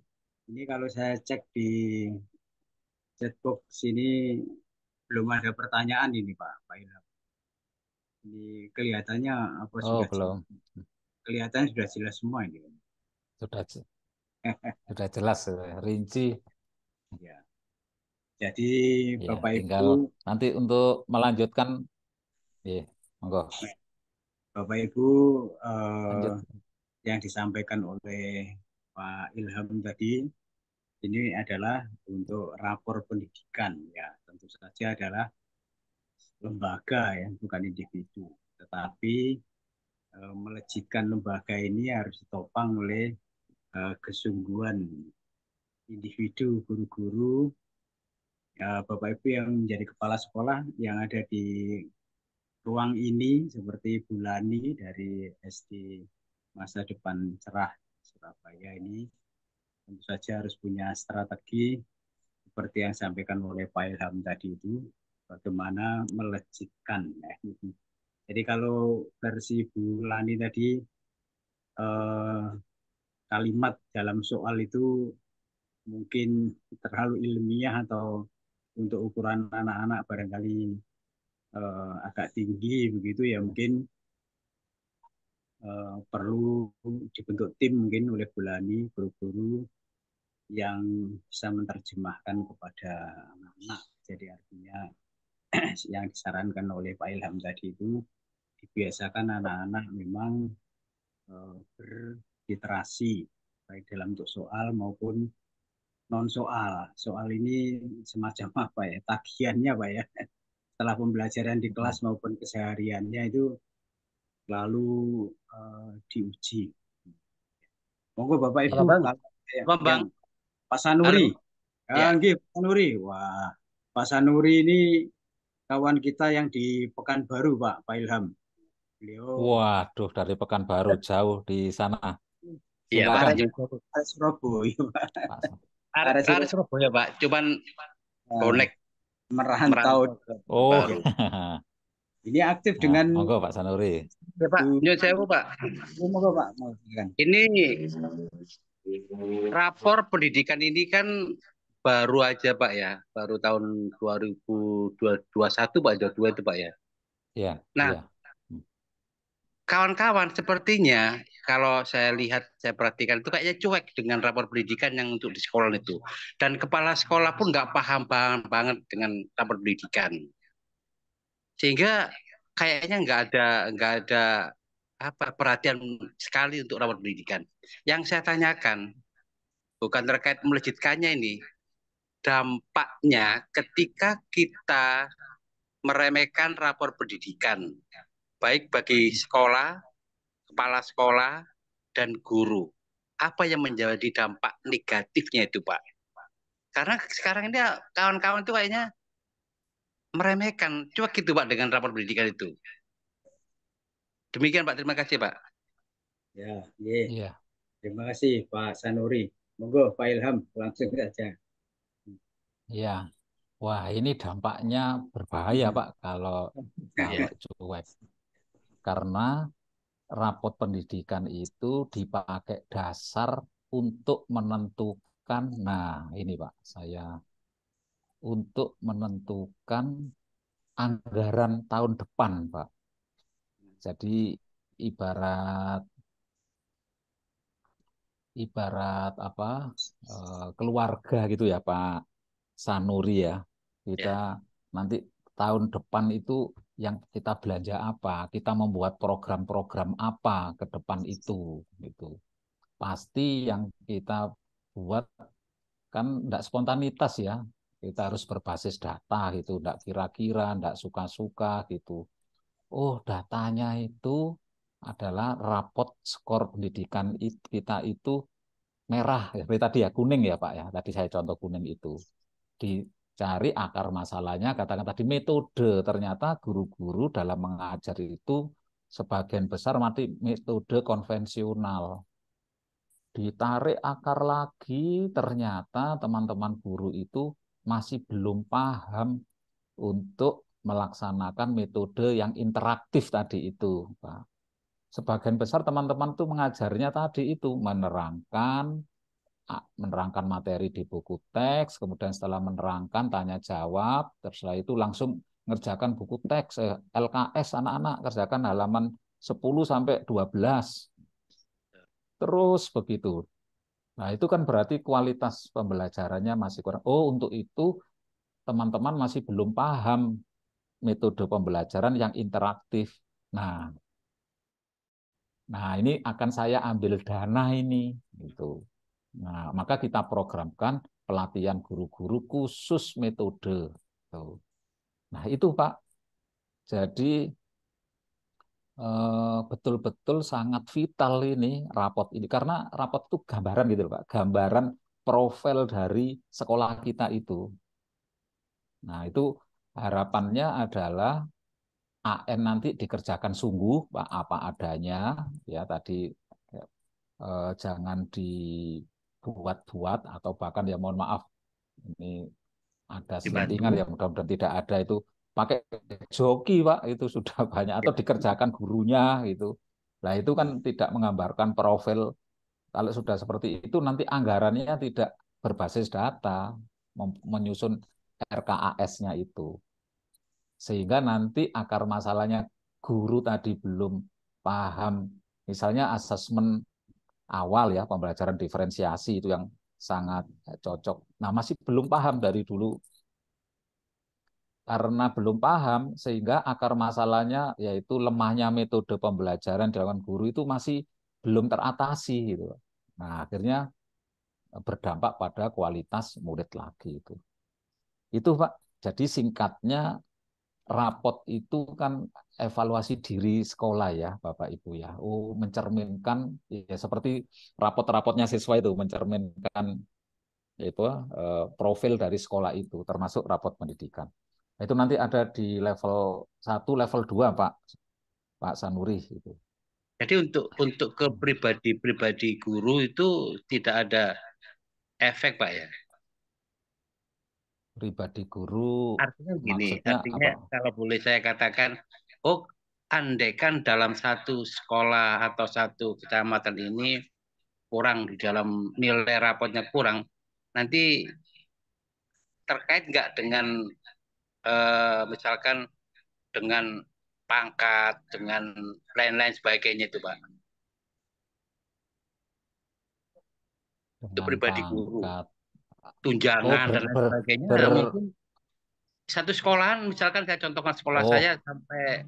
ini kalau saya cek di chatbox sini belum ada pertanyaan ini Pak Ilham. Ini kelihatannya apa Oh, sudah belum. kelihatannya sudah jelas semua ini. Sudah jelas, rinci. Ya. Jadi Ya, Bapak tinggal Ibu, nanti untuk melanjutkan, ya, monggo Bapak Ibu, lanjut. yang disampaikan oleh Pak Ilham tadi ini adalah untuk rapor pendidikan, ya tentu saja adalah lembaga ya, bukan individu. Tetapi melejitkan lembaga ini harus ditopang oleh kesungguhan individu guru-guru, ya, Bapak Ibu yang menjadi kepala sekolah yang ada di ruang ini, seperti Bu Lani dari SD Masa Depan Cerah Surabaya ini, tentu saja harus punya strategi seperti yang disampaikan oleh Pak Ilham tadi itu, bagaimana melejitkan. Jadi kalau versi Bu Lani tadi, kalimat dalam soal itu mungkin terlalu ilmiah atau untuk ukuran anak-anak barangkali agak tinggi begitu ya, mungkin perlu dibentuk tim mungkin oleh Bulani, guru-guru yang bisa menerjemahkan kepada anak-anak. Jadi artinya yang disarankan oleh Pak Ilham tadi itu dibiasakan anak-anak memang berliterasi baik dalam bentuk soal maupun non soal. Soal ini semacam apa ya? Tagihannya Pak ya. Setelah pembelajaran di kelas maupun kesehariannya itu lalu diuji. Monggo Bapak Apa Ibu Bang? kalau Apa Bang? yang Pak Halo. Sanuri. Ya. Nggih, Pak Sanuri. Wah, Pak Sanuri ini kawan kita yang di Pekanbaru, Pak Ilham. Beliau Waduh, dari Pekanbaru jauh di sana. Iya Pak. Silakan, arek Surabaya, Pak. Pak. Arek Arek arek Surabaya Pak. Cuman Surabaya. bonek Merantau. merantau ke Oh, baru. Ini aktif nah, dengan monggo Pak Sanuri. Ya Pak, nyuwun sewu Pak. Monggo Pak, mau silakan. Ini rapor pendidikan ini kan baru aja Pak ya. Baru tahun 2021 Pak, 22 itu Pak ya. Ya, Nah, ya. kawan-kawan sepertinya kalau saya lihat, saya perhatikan itu kayaknya cuek dengan rapor pendidikan yang untuk di sekolah itu. Dan kepala sekolah pun nggak paham banget dengan rapor pendidikan. Sehingga kayaknya nggak ada apa perhatian sekali untuk rapor pendidikan. Yang saya tanyakan bukan terkait melejitkannya ini, dampaknya ketika kita meremehkan rapor pendidikan, baik bagi sekolah, kepala sekolah, dan guru. Apa yang menjadi dampak negatifnya itu, Pak? Karena sekarang ini kawan-kawan itu kayaknya meremehkan, cuek gitu, Pak, dengan rapor pendidikan itu. Demikian, Pak. Terima kasih, Pak. Ya, iya. Iya. Terima kasih Pak Sanuri. Monggo Pak Ilham langsung saja. Iya. Wah, ini dampaknya berbahaya, Pak, kalau Ya. cuek. Karena rapot pendidikan itu dipakai dasar untuk menentukan, nah ini Pak, untuk menentukan anggaran tahun depan, Pak. Jadi ibarat ibarat apa keluarga gitu ya Pak Sanuri ya. Kita Ya. nanti tahun depan itu yang kita belanja apa, kita membuat program-program apa ke depan itu gitu. Pasti yang kita buat kan tidak spontanitas ya. Kita harus berbasis data gitu, tidak kira-kira, tidak suka-suka gitu. Oh, datanya itu adalah rapot skor pendidikan kita itu merah, seperti tadi ya, kuning ya Pak ya. Tadi saya contoh kuning itu. Dicari akar masalahnya, katakan tadi metode. Ternyata guru-guru dalam mengajar itu sebagian besar mati metode konvensional. Ditarik akar lagi, ternyata teman-teman guru itu masih belum paham untuk melaksanakan metode yang interaktif tadi itu, Pak. Sebagian besar teman-teman tuh mengajarnya tadi itu menerangkan materi di buku teks, kemudian setelah menerangkan tanya jawab, terus setelah itu langsung ngerjakan buku teks LKS anak-anak kerjakan halaman 10 sampai 12. Terus begitu. Nah, itu kan berarti kualitas pembelajarannya masih kurang. Oh, untuk itu teman-teman masih belum paham metode pembelajaran yang interaktif. Nah, ini akan saya ambil dana ini, gitu. Nah, maka kita programkan pelatihan guru-guru khusus metode. Gitu. Nah, itu Pak. Jadi betul-betul sangat vital ini rapot ini karena rapot itu gambaran gitu Pak, gambaran profil dari sekolah kita itu. Nah, itu harapannya adalah AN nanti dikerjakan sungguh, Pak, apa adanya, ya tadi jangan dibuat-buat atau bahkan ya mohon maaf ini ada selentingan Dibantu. yang mudah-mudahan tidak ada itu pakai joki Pak itu sudah banyak atau dikerjakan gurunya gitu. Nah itu kan tidak menggambarkan profil kalau sudah seperti itu nanti anggarannya tidak berbasis data menyusun RKAS-nya itu sehingga nanti akar masalahnya guru tadi belum paham misalnya asesmen awal ya pembelajaran diferensiasi itu yang sangat cocok. Nah masih belum paham dari dulu karena belum paham sehingga akar masalahnya yaitu lemahnya metode pembelajaran dilakukan guru itu masih belum teratasi gitu. Nah, akhirnya berdampak pada kualitas murid lagi itu. Itu Pak. Jadi singkatnya rapot itu kan evaluasi diri sekolah ya Bapak Ibu ya. Oh, mencerminkan ya seperti rapot-rapotnya siswa itu mencerminkan itu profil dari sekolah itu termasuk rapot pendidikan. Itu nanti ada di level 1, level 2 Pak Sanuri itu. Jadi untuk ke pribadi guru itu tidak ada efek Pak ya. Pribadi guru Artinya gini, maksudnya artinya apa? kalau boleh saya katakan, oh andaikan dalam satu sekolah atau satu kecamatan ini kurang di dalam nilai rapotnya kurang, nanti terkait nggak dengan misalkan dengan pangkat, dengan lain-lain sebagainya itu Pak. Itu Dengan pribadi guru, pangkat. Oh, tunjangan dan lain sebagainya. Mungkin satu sekolahan, misalkan saya contohkan sekolah saya oh, sampai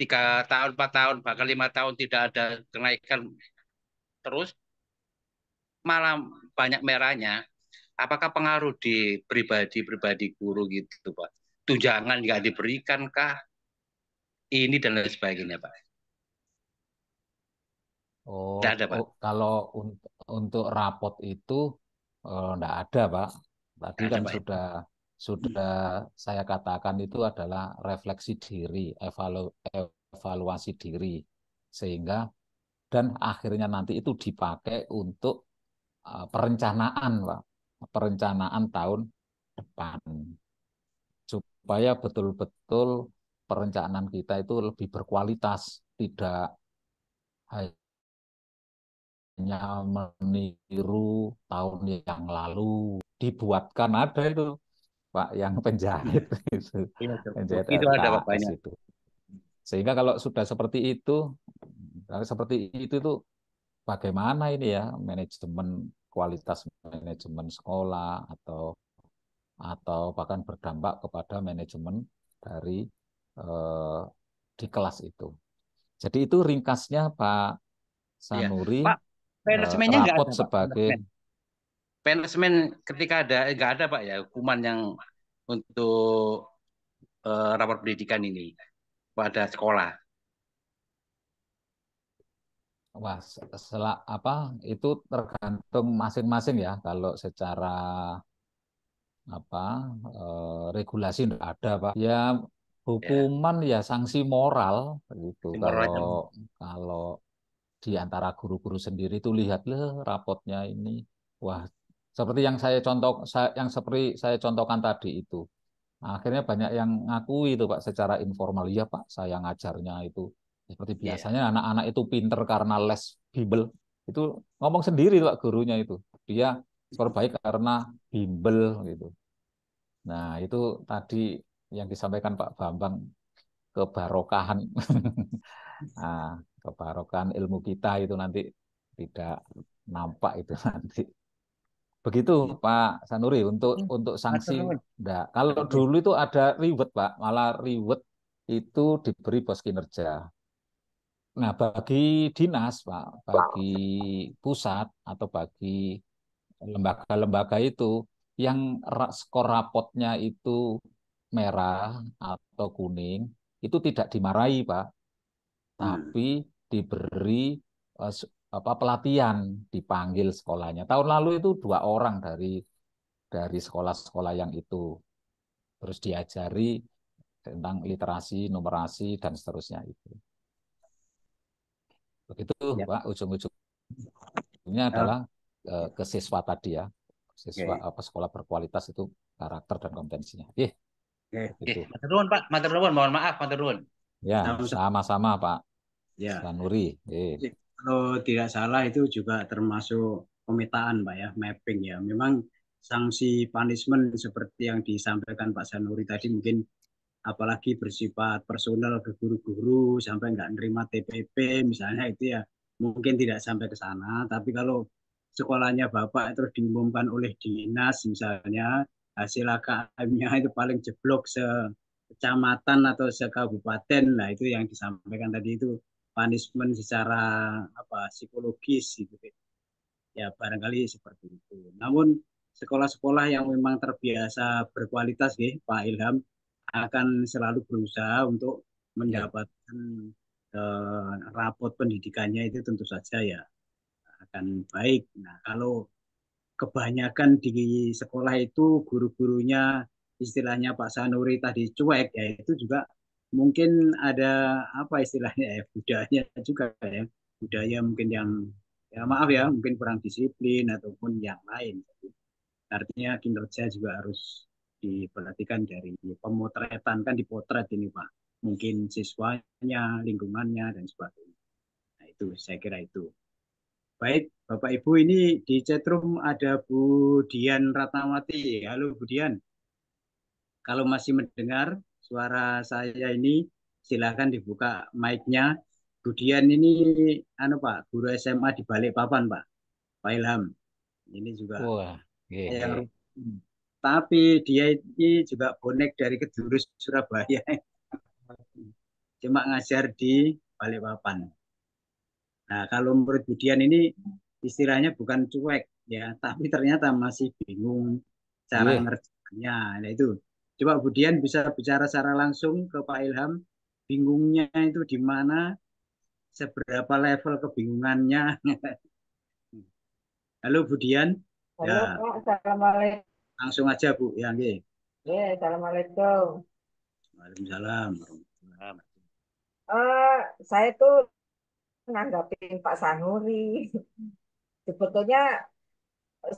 3 tahun, 4 tahun, bahkan 5 tahun tidak ada kenaikan terus, malah banyak merahnya. Apakah pengaruh di pribadi guru gitu Pak? Tunjangan nggak diberikan kah? Ini dan lain sebagainya Pak. Tidak ada Pak. kalau untuk rapot itu enggak ada, Pak. Tadi Tidak ada kan Pak. sudah saya katakan itu adalah refleksi diri, evaluasi diri, sehingga dan akhirnya nanti itu dipakai untuk perencanaan, Pak, perencanaan tahun depan, supaya betul-betul perencanaan kita itu lebih berkualitas, tidak hanya meniru tahun yang lalu. Dibuatkan ada itu Pak yang penjahit itu, Iya, penjahit itu ada Pak RKS banyak. itu. Sehingga kalau sudah seperti itu tuh bagaimana ini ya manajemen kualitas manajemen sekolah atau bahkan berdampak kepada manajemen dari eh, di kelas itu. Jadi itu ringkasnya Pak Iya. Sanuri, Pak, manajemennya nggak rapot ada Pak. sebagai Manajemen ketika ada nggak ada Pak ya hukuman yang untuk rapor pendidikan ini pada sekolah. wah apa itu tergantung masing-masing ya. Kalau secara apa regulasi tidak ada Pak. Ya Ya, hukuman ya sanksi moral gitu. simulasi. Kalau kalau di antara guru-guru sendiri itu lihat rapotnya ini, wah seperti yang yang seperti saya contohkan tadi itu. Nah, akhirnya banyak yang ngakui itu Pak secara informal. Iya Pak, saya ngajarnya itu seperti Iya. biasanya anak-anak itu pinter karena les bimbel. Itu ngomong sendiri Pak gurunya itu. Dia skor baik karena bimbel gitu. Nah, itu tadi yang disampaikan Pak Bambang kebarokahan. Nah, kebarokahan ilmu kita itu nanti tidak nampak itu nanti. Begitu Pak Sanuri untuk sanksi. Matur nuwun. Enggak. Kalau dulu itu ada reward Pak, malah reward itu diberi pos kinerja. Nah, bagi dinas Pak, bagi pusat atau bagi lembaga-lembaga itu yang skor rapotnya itu merah atau kuning itu tidak dimarahi Pak, tapi diberi apa pelatihan, dipanggil sekolahnya. Tahun lalu itu 2 orang dari sekolah-sekolah yang itu terus diajari tentang literasi, numerasi dan seterusnya itu. Begitu Ya. Pak, ujung-ujungnya Oke. adalah ke siswa tadi ya. Siswa Oke. apa sekolah berkualitas itu karakter dan kompetensinya. Oke, Oke. itu. Matur nuwun Pak, matur nuwun, mohon maaf, matur nuwun. Ya, Sama-sama. sama-sama Pak Ya, Sanuri. kalau tidak salah itu juga termasuk pemetaan, Pak ya, mapping ya. Memang sanksi punishment seperti yang disampaikan Pak Sanuri tadi mungkin apalagi bersifat personal ke guru-guru sampai nggak nerima TPP misalnya itu ya mungkin tidak sampai ke sana. Tapi kalau sekolahnya Bapak terus diumumkan oleh dinas misalnya hasil AKM-nya itu paling jeblok sekecamatan atau sekabupaten. Nah, itu yang disampaikan tadi itu punishment secara psikologis gitu. Ya, barangkali seperti itu. Namun sekolah-sekolah yang memang terbiasa berkualitas Pak Ilham akan selalu berusaha untuk Ya. mendapatkan rapot pendidikannya itu tentu saja ya akan baik. Nah, kalau kebanyakan di sekolah itu guru-gurunya istilahnya Pak Sanuri tadi cuek, ya itu juga mungkin ada apa istilahnya ya budaya juga ya, budaya mungkin yang ya maaf ya mungkin kurang disiplin ataupun yang lain. Artinya kinerja juga harus diperhatikan dari pemotretan, kan dipotret ini Pak, mungkin siswanya, lingkungannya dan sebagainya. Nah itu saya kira itu. Baik, Bapak Ibu, ini di chatroom ada Bu Dian Ratnawati. Halo Bu Dian, kalau masih mendengar suara saya ini, silakan dibuka mic-nya. Bu Dian ini, Pak, guru SMA di Balikpapan, Pak Ilham. Ini juga Wah, yang hehe. rutin. Tapi dia ini juga bonek dari Kedurus Surabaya. Cuma ngajar di Balikpapan. Nah, kalau menurut Budian ini istilahnya bukan cuek ya, tapi ternyata masih bingung cara Wih, ngerjainnya. Nah, itu. Coba Budian bisa bicara secara langsung ke Pak Ilham, bingungnya itu di mana, seberapa level kebingungannya. Halo Budian, Halo ya Pak, Assalamualaikum. langsung aja Bu. Ya, nggih. Ya, Assalamualaikum. Waalaikumsalam warahmatullahi wabarakatuh. Eh, saya tuh nanggapin Pak Sanuri. Sebetulnya,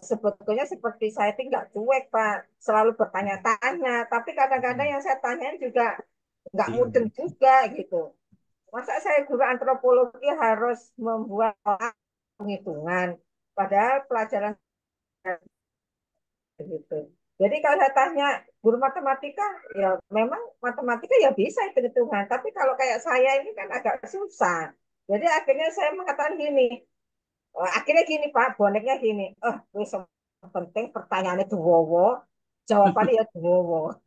sebetulnya seperti saya tuh nggak cuek Pak, selalu bertanya-tanya. Tapi kadang-kadang yang saya tanyain juga nggak mudeng juga gitu. Masa saya guru antropologi harus membuat penghitungan, padahal pelajaran gitu. Jadi kalau saya tanya guru matematika, ya memang matematika ya bisa hitung-hitungan. Tapi kalau kayak saya ini kan agak susah. Jadi akhirnya saya mengatakan gini, akhirnya gini Pak, boneknya gini, wis penting pertanyaannya duwowo, jawabannya ya duwowo.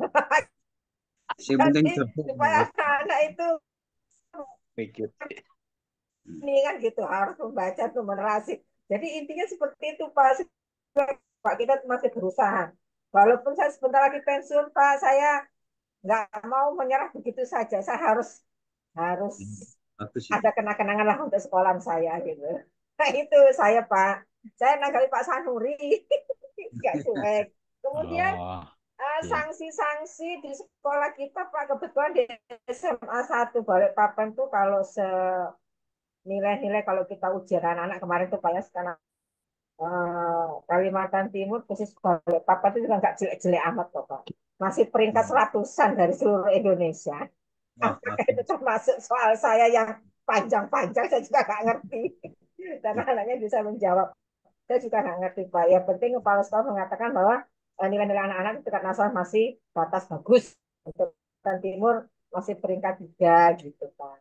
Yang penting Jadi supaya jawab. anak-anak itu Pikir. ini kan gitu harus membaca numerasi. Jadi intinya seperti itu Pak. Pak kita masih berusaha. Walaupun saya sebentar lagi pensiun Pak, saya nggak mau menyerah begitu saja. Saya harus harus Bagus itu. ada kenang-kenangan lah untuk sekolahan saya gitu. Nah itu saya Pak. Saya nanggapi Pak Sanuri, nggak cuek. Kemudian oh, ya, sanksi-sanksi di sekolah kita Pak, kebetulan di SMA 1 Balikpapan tuh kalau nilai-nilai kalau kita ujian anak-anak kemarin tuh Pak ya sekarang Kalimantan Timur khusus Balikpapan itu juga nggak jelek-jelek amat kok Pak. Masih peringkat seratusan dari seluruh Indonesia. Wah, Apakah itu bagus. termasuk soal saya yang panjang-panjang saya juga nggak ngerti. Dan anaknya bisa menjawab. Saya juga nggak ngerti Pak. Yang penting kepala sekolah mengatakan bahwa nilai-nilai anak-anak di tingkat nasional masih batas bagus. Untuk Kalimantan Timur masih peringkat 3 gitu Pak.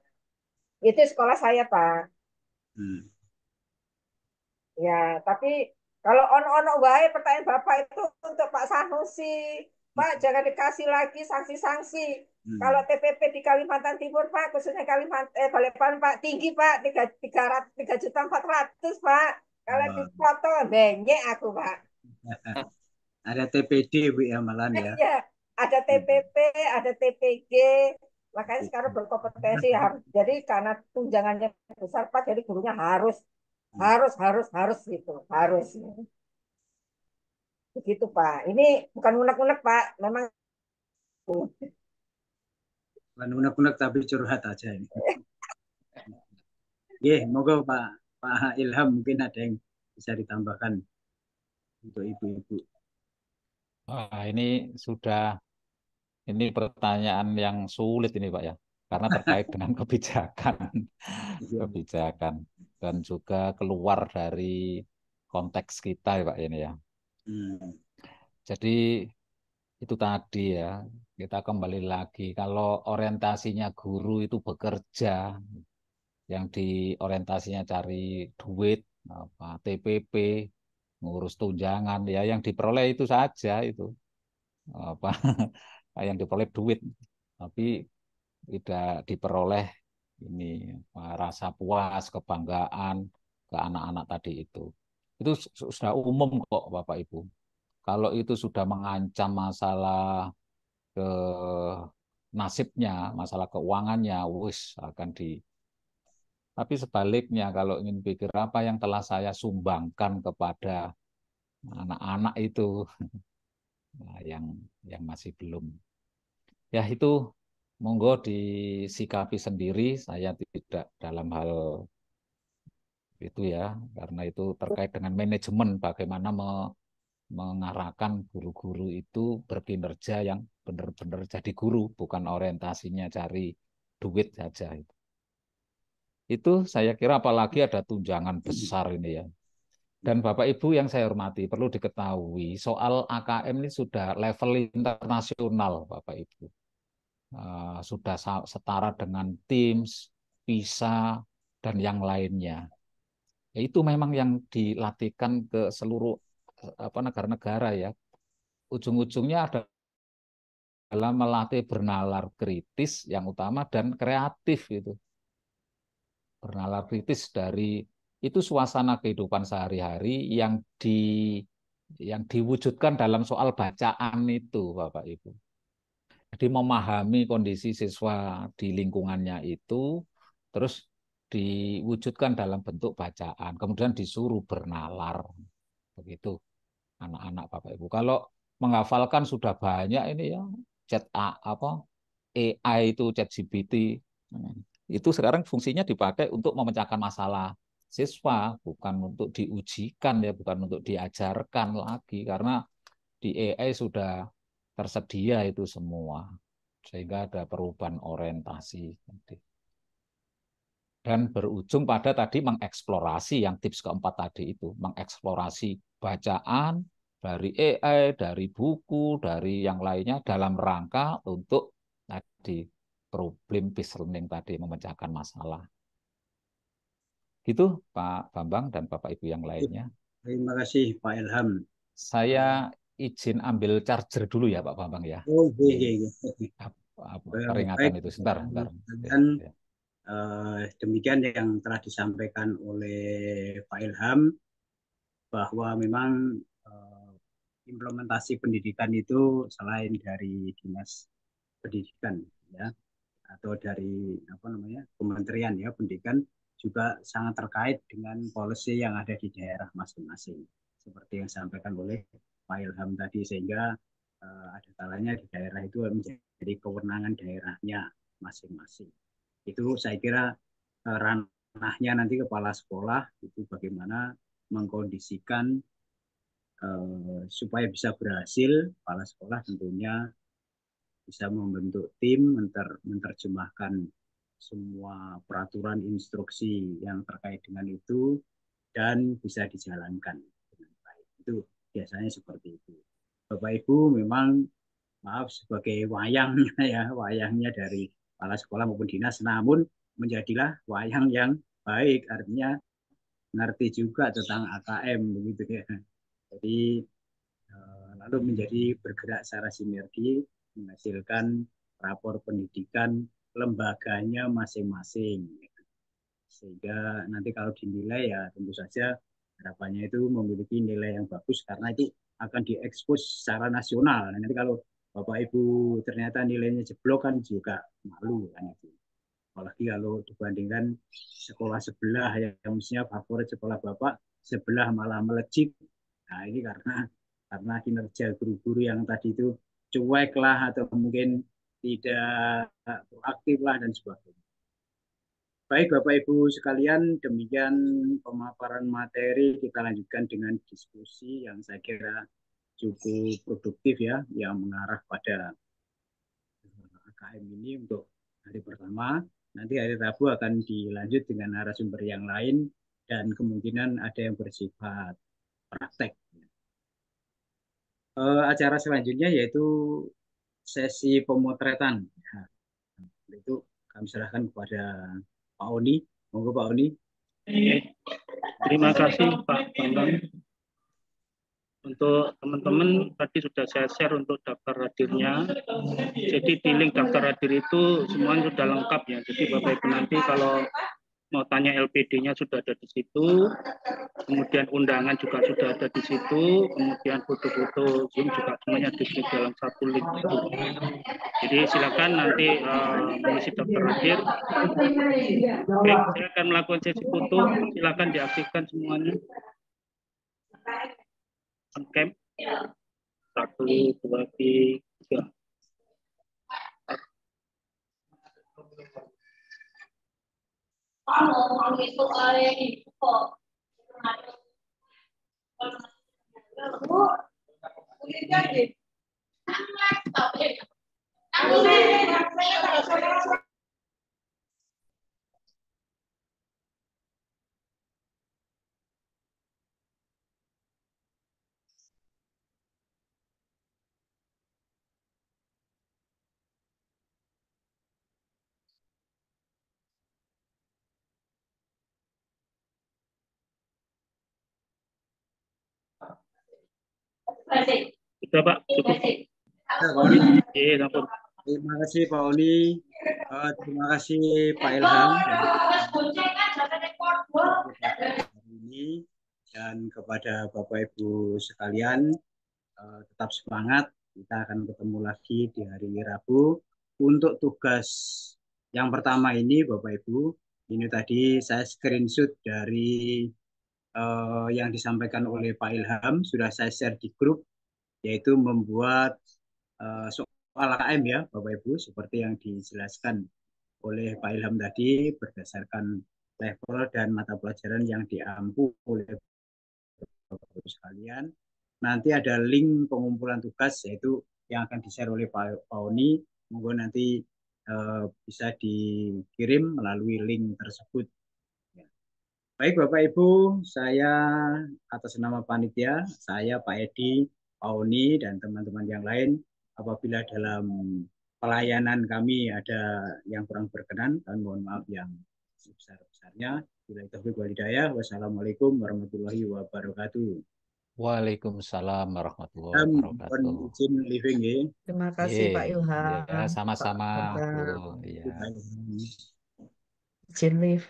Itu sekolah saya Pak. Hmm. Ya, tapi kalau ono-ono wae pertanyaan Bapak itu untuk Pak Sanusi. Pak, jangan dikasih lagi sanksi-sanksi. Kalau Hmm. TPP di Kalimantan Timur, Pak, khususnya Balikpapan, Pak, tinggi, Pak, 3 juta 400, Pak. Kalau Wah. dipoto, benyek aku, Pak. Ada TPD Bu ya malahan ya. Ya, ada Hmm. TPP, ada TPG. Makanya sekarang berkompetensi harus. Jadi karena tunjangannya besar, Pak, jadi gurunya harus, harus, harus, harus gitu, harus. Begitu Pak. Ini bukan unek-unek Pak, memang Bukan unek-unek tapi curhat aja ini. Moga Pak Ilham mungkin ada yang bisa ditambahkan untuk ibu-ibu. wah, ini pertanyaan yang sulit ini Pak ya, karena terkait dengan kebijakan, Iya. kebijakan dan juga keluar dari konteks kita ya Pak ini ya. Hmm. Jadi itu tadi ya, kita kembali lagi kalau orientasinya guru itu bekerja, yang diorientasinya cari duit, apa TPP, ngurus tunjangan ya, yang diperoleh itu saja itu apa yang diperoleh duit. tapi tidak diperoleh ini rasa puas, kebanggaan ke anak-anak tadi itu. Itu sudah umum kok Bapak Ibu. Kalau itu sudah mengancam masalah ke nasibnya, masalah keuangannya, wis akan di. Tapi sebaliknya kalau ingin pikir apa yang telah saya sumbangkan kepada anak-anak itu, nah, yang masih belum. Ya itu monggo disikapi sendiri. Saya tidak dalam hal itu ya, karena itu terkait dengan manajemen bagaimana mengarahkan guru-guru itu berkinerja yang benar-benar jadi guru, bukan orientasinya cari duit saja. Itu saya kira apalagi ada tunjangan besar ini ya. Dan Bapak Ibu yang saya hormati, perlu diketahui soal AKM ini sudah level internasional Bapak Ibu. Sudah setara dengan TIMSS, PISA, dan yang lainnya. Itu memang yang dilatihkan ke seluruh negara-negara ya. Ujung-ujungnya adalah melatih bernalar kritis yang utama dan kreatif itu. Bernalar kritis dari itu suasana kehidupan sehari-hari yang diwujudkan dalam soal bacaan itu, Bapak Ibu. Jadi memahami kondisi siswa di lingkungannya itu, terus diwujudkan dalam bentuk bacaan, kemudian disuruh bernalar, begitu anak-anak Bapak Ibu. Kalau menghafalkan sudah banyak ini ya, AI itu ChatGPT itu sekarang fungsinya dipakai untuk memecahkan masalah siswa, bukan untuk diujikan ya, bukan untuk diajarkan lagi karena di AI sudah tersedia itu semua, sehingga ada perubahan orientasi dan berujung pada tadi mengeksplorasi yang tips keempat tadi itu, mengeksplorasi bacaan dari AI, dari buku, dari yang lainnya dalam rangka untuk tadi problem based learning tadi, memecahkan masalah. Gitu Pak Bambang dan Bapak Ibu yang lainnya. Terima kasih Pak Ilham. Saya izin ambil charger dulu ya Pak Bambang ya. Oh, iya. Peringatan Baik, itu sebentar. Dan demikian yang telah disampaikan oleh Pak Ilham, bahwa memang implementasi pendidikan itu selain dari dinas pendidikan ya, atau dari Kementerian ya Pendidikan, juga sangat terkait dengan policy yang ada di daerah masing-masing seperti yang disampaikan oleh Pak Ilham tadi, sehingga ada kalanya di daerah itu menjadi kewenangan daerahnya masing-masing. Itu saya kira ranahnya nanti kepala sekolah itu bagaimana mengkondisikan supaya bisa berhasil. Kepala sekolah tentunya bisa membentuk tim, menerjemahkan semua peraturan instruksi yang terkait dengan itu dan bisa dijalankan dengan baik. Itu biasanya seperti itu. Bapak Ibu memang maaf sebagai wayangnya ya, wayangnya dari kepala sekolah maupun dinas, namun menjadilah wayang yang baik, artinya ngerti juga tentang AKM begitu ya. Jadi lalu menjadi bergerak secara sinergi menghasilkan rapor pendidikan lembaganya masing-masing, sehingga nanti kalau dinilai ya tentu saja harapannya itu memiliki nilai yang bagus karena itu akan diekspos secara nasional. Nanti kalau Bapak Ibu ternyata nilainya jeblok kan juga malu kan itu. Apalagi kalau dibandingkan sekolah sebelah yang mestinya favorit sekolah Bapak, sebelah malah melejit. Nah ini karena kinerja guru-guru yang tadi itu cuek lah atau mungkin tidak proaktif lah dan sebagainya. Baik Bapak Ibu sekalian, demikian pemaparan materi. Kita lanjutkan dengan diskusi yang saya kira cukup produktif ya, yang mengarah pada AKM ini untuk hari pertama. Nanti hari Rabu akan dilanjut dengan narasumber yang lain dan kemungkinan ada yang bersifat praktek. Acara selanjutnya yaitu sesi pemotretan. Nah, itu kami serahkan kepada Pak Oni. Monggo Pak Oni. Terima kasih Pak Bambang. Untuk teman-teman tadi sudah saya share untuk daftar hadirnya. Jadi di link daftar hadir itu semuanya sudah lengkap ya. Jadi Bapak Ibu nanti kalau mau tanya LPD-nya sudah ada di situ. Kemudian undangan juga sudah ada di situ. Kemudian foto-foto Zoom juga semuanya di dalam satu link itu. Jadi silakan nanti mengisi daftar hadir. Oke, saya akan melakukan sesi foto. Silakan diaktifkan semuanya. On cam. 1, 2, 3. Sudah Pak, cukup. Nah, Pak Oni. Iya, ampun. Terima kasih Pak Oni. Terima kasih Pak Ilham hari ini, dan kepada Bapak Ibu sekalian, tetap semangat. Kita akan ketemu lagi di hari Rabu. Untuk tugas yang pertama ini Bapak Ibu, ini tadi saya screenshot dari yang disampaikan oleh Pak Ilham, sudah saya share di grup, yaitu membuat soal KM ya Bapak Ibu, seperti yang dijelaskan oleh Pak Ilham tadi berdasarkan level dan mata pelajaran yang diampu oleh Bapak Ibu sekalian. Nanti ada link pengumpulan tugas yaitu yang akan di-share oleh Pak Oni. Monggo nanti bisa dikirim melalui link tersebut. Baik Bapak Ibu, saya atas nama panitia, saya Pak Edi, Pak Oni, dan teman-teman yang lain, apabila dalam pelayanan kami ada yang kurang berkenan, kami mohon maaf yang sebesar-besarnya. Bila taufiq wal hidayah, wassalamualaikum warahmatullahi wabarakatuh. Waalaikumsalam warahmatullahi Dan wabarakatuh. izin living ya. Terima kasih Pak Ya, Ilham, Pak sama-sama, Bambang. Bu. Ya. Izin live.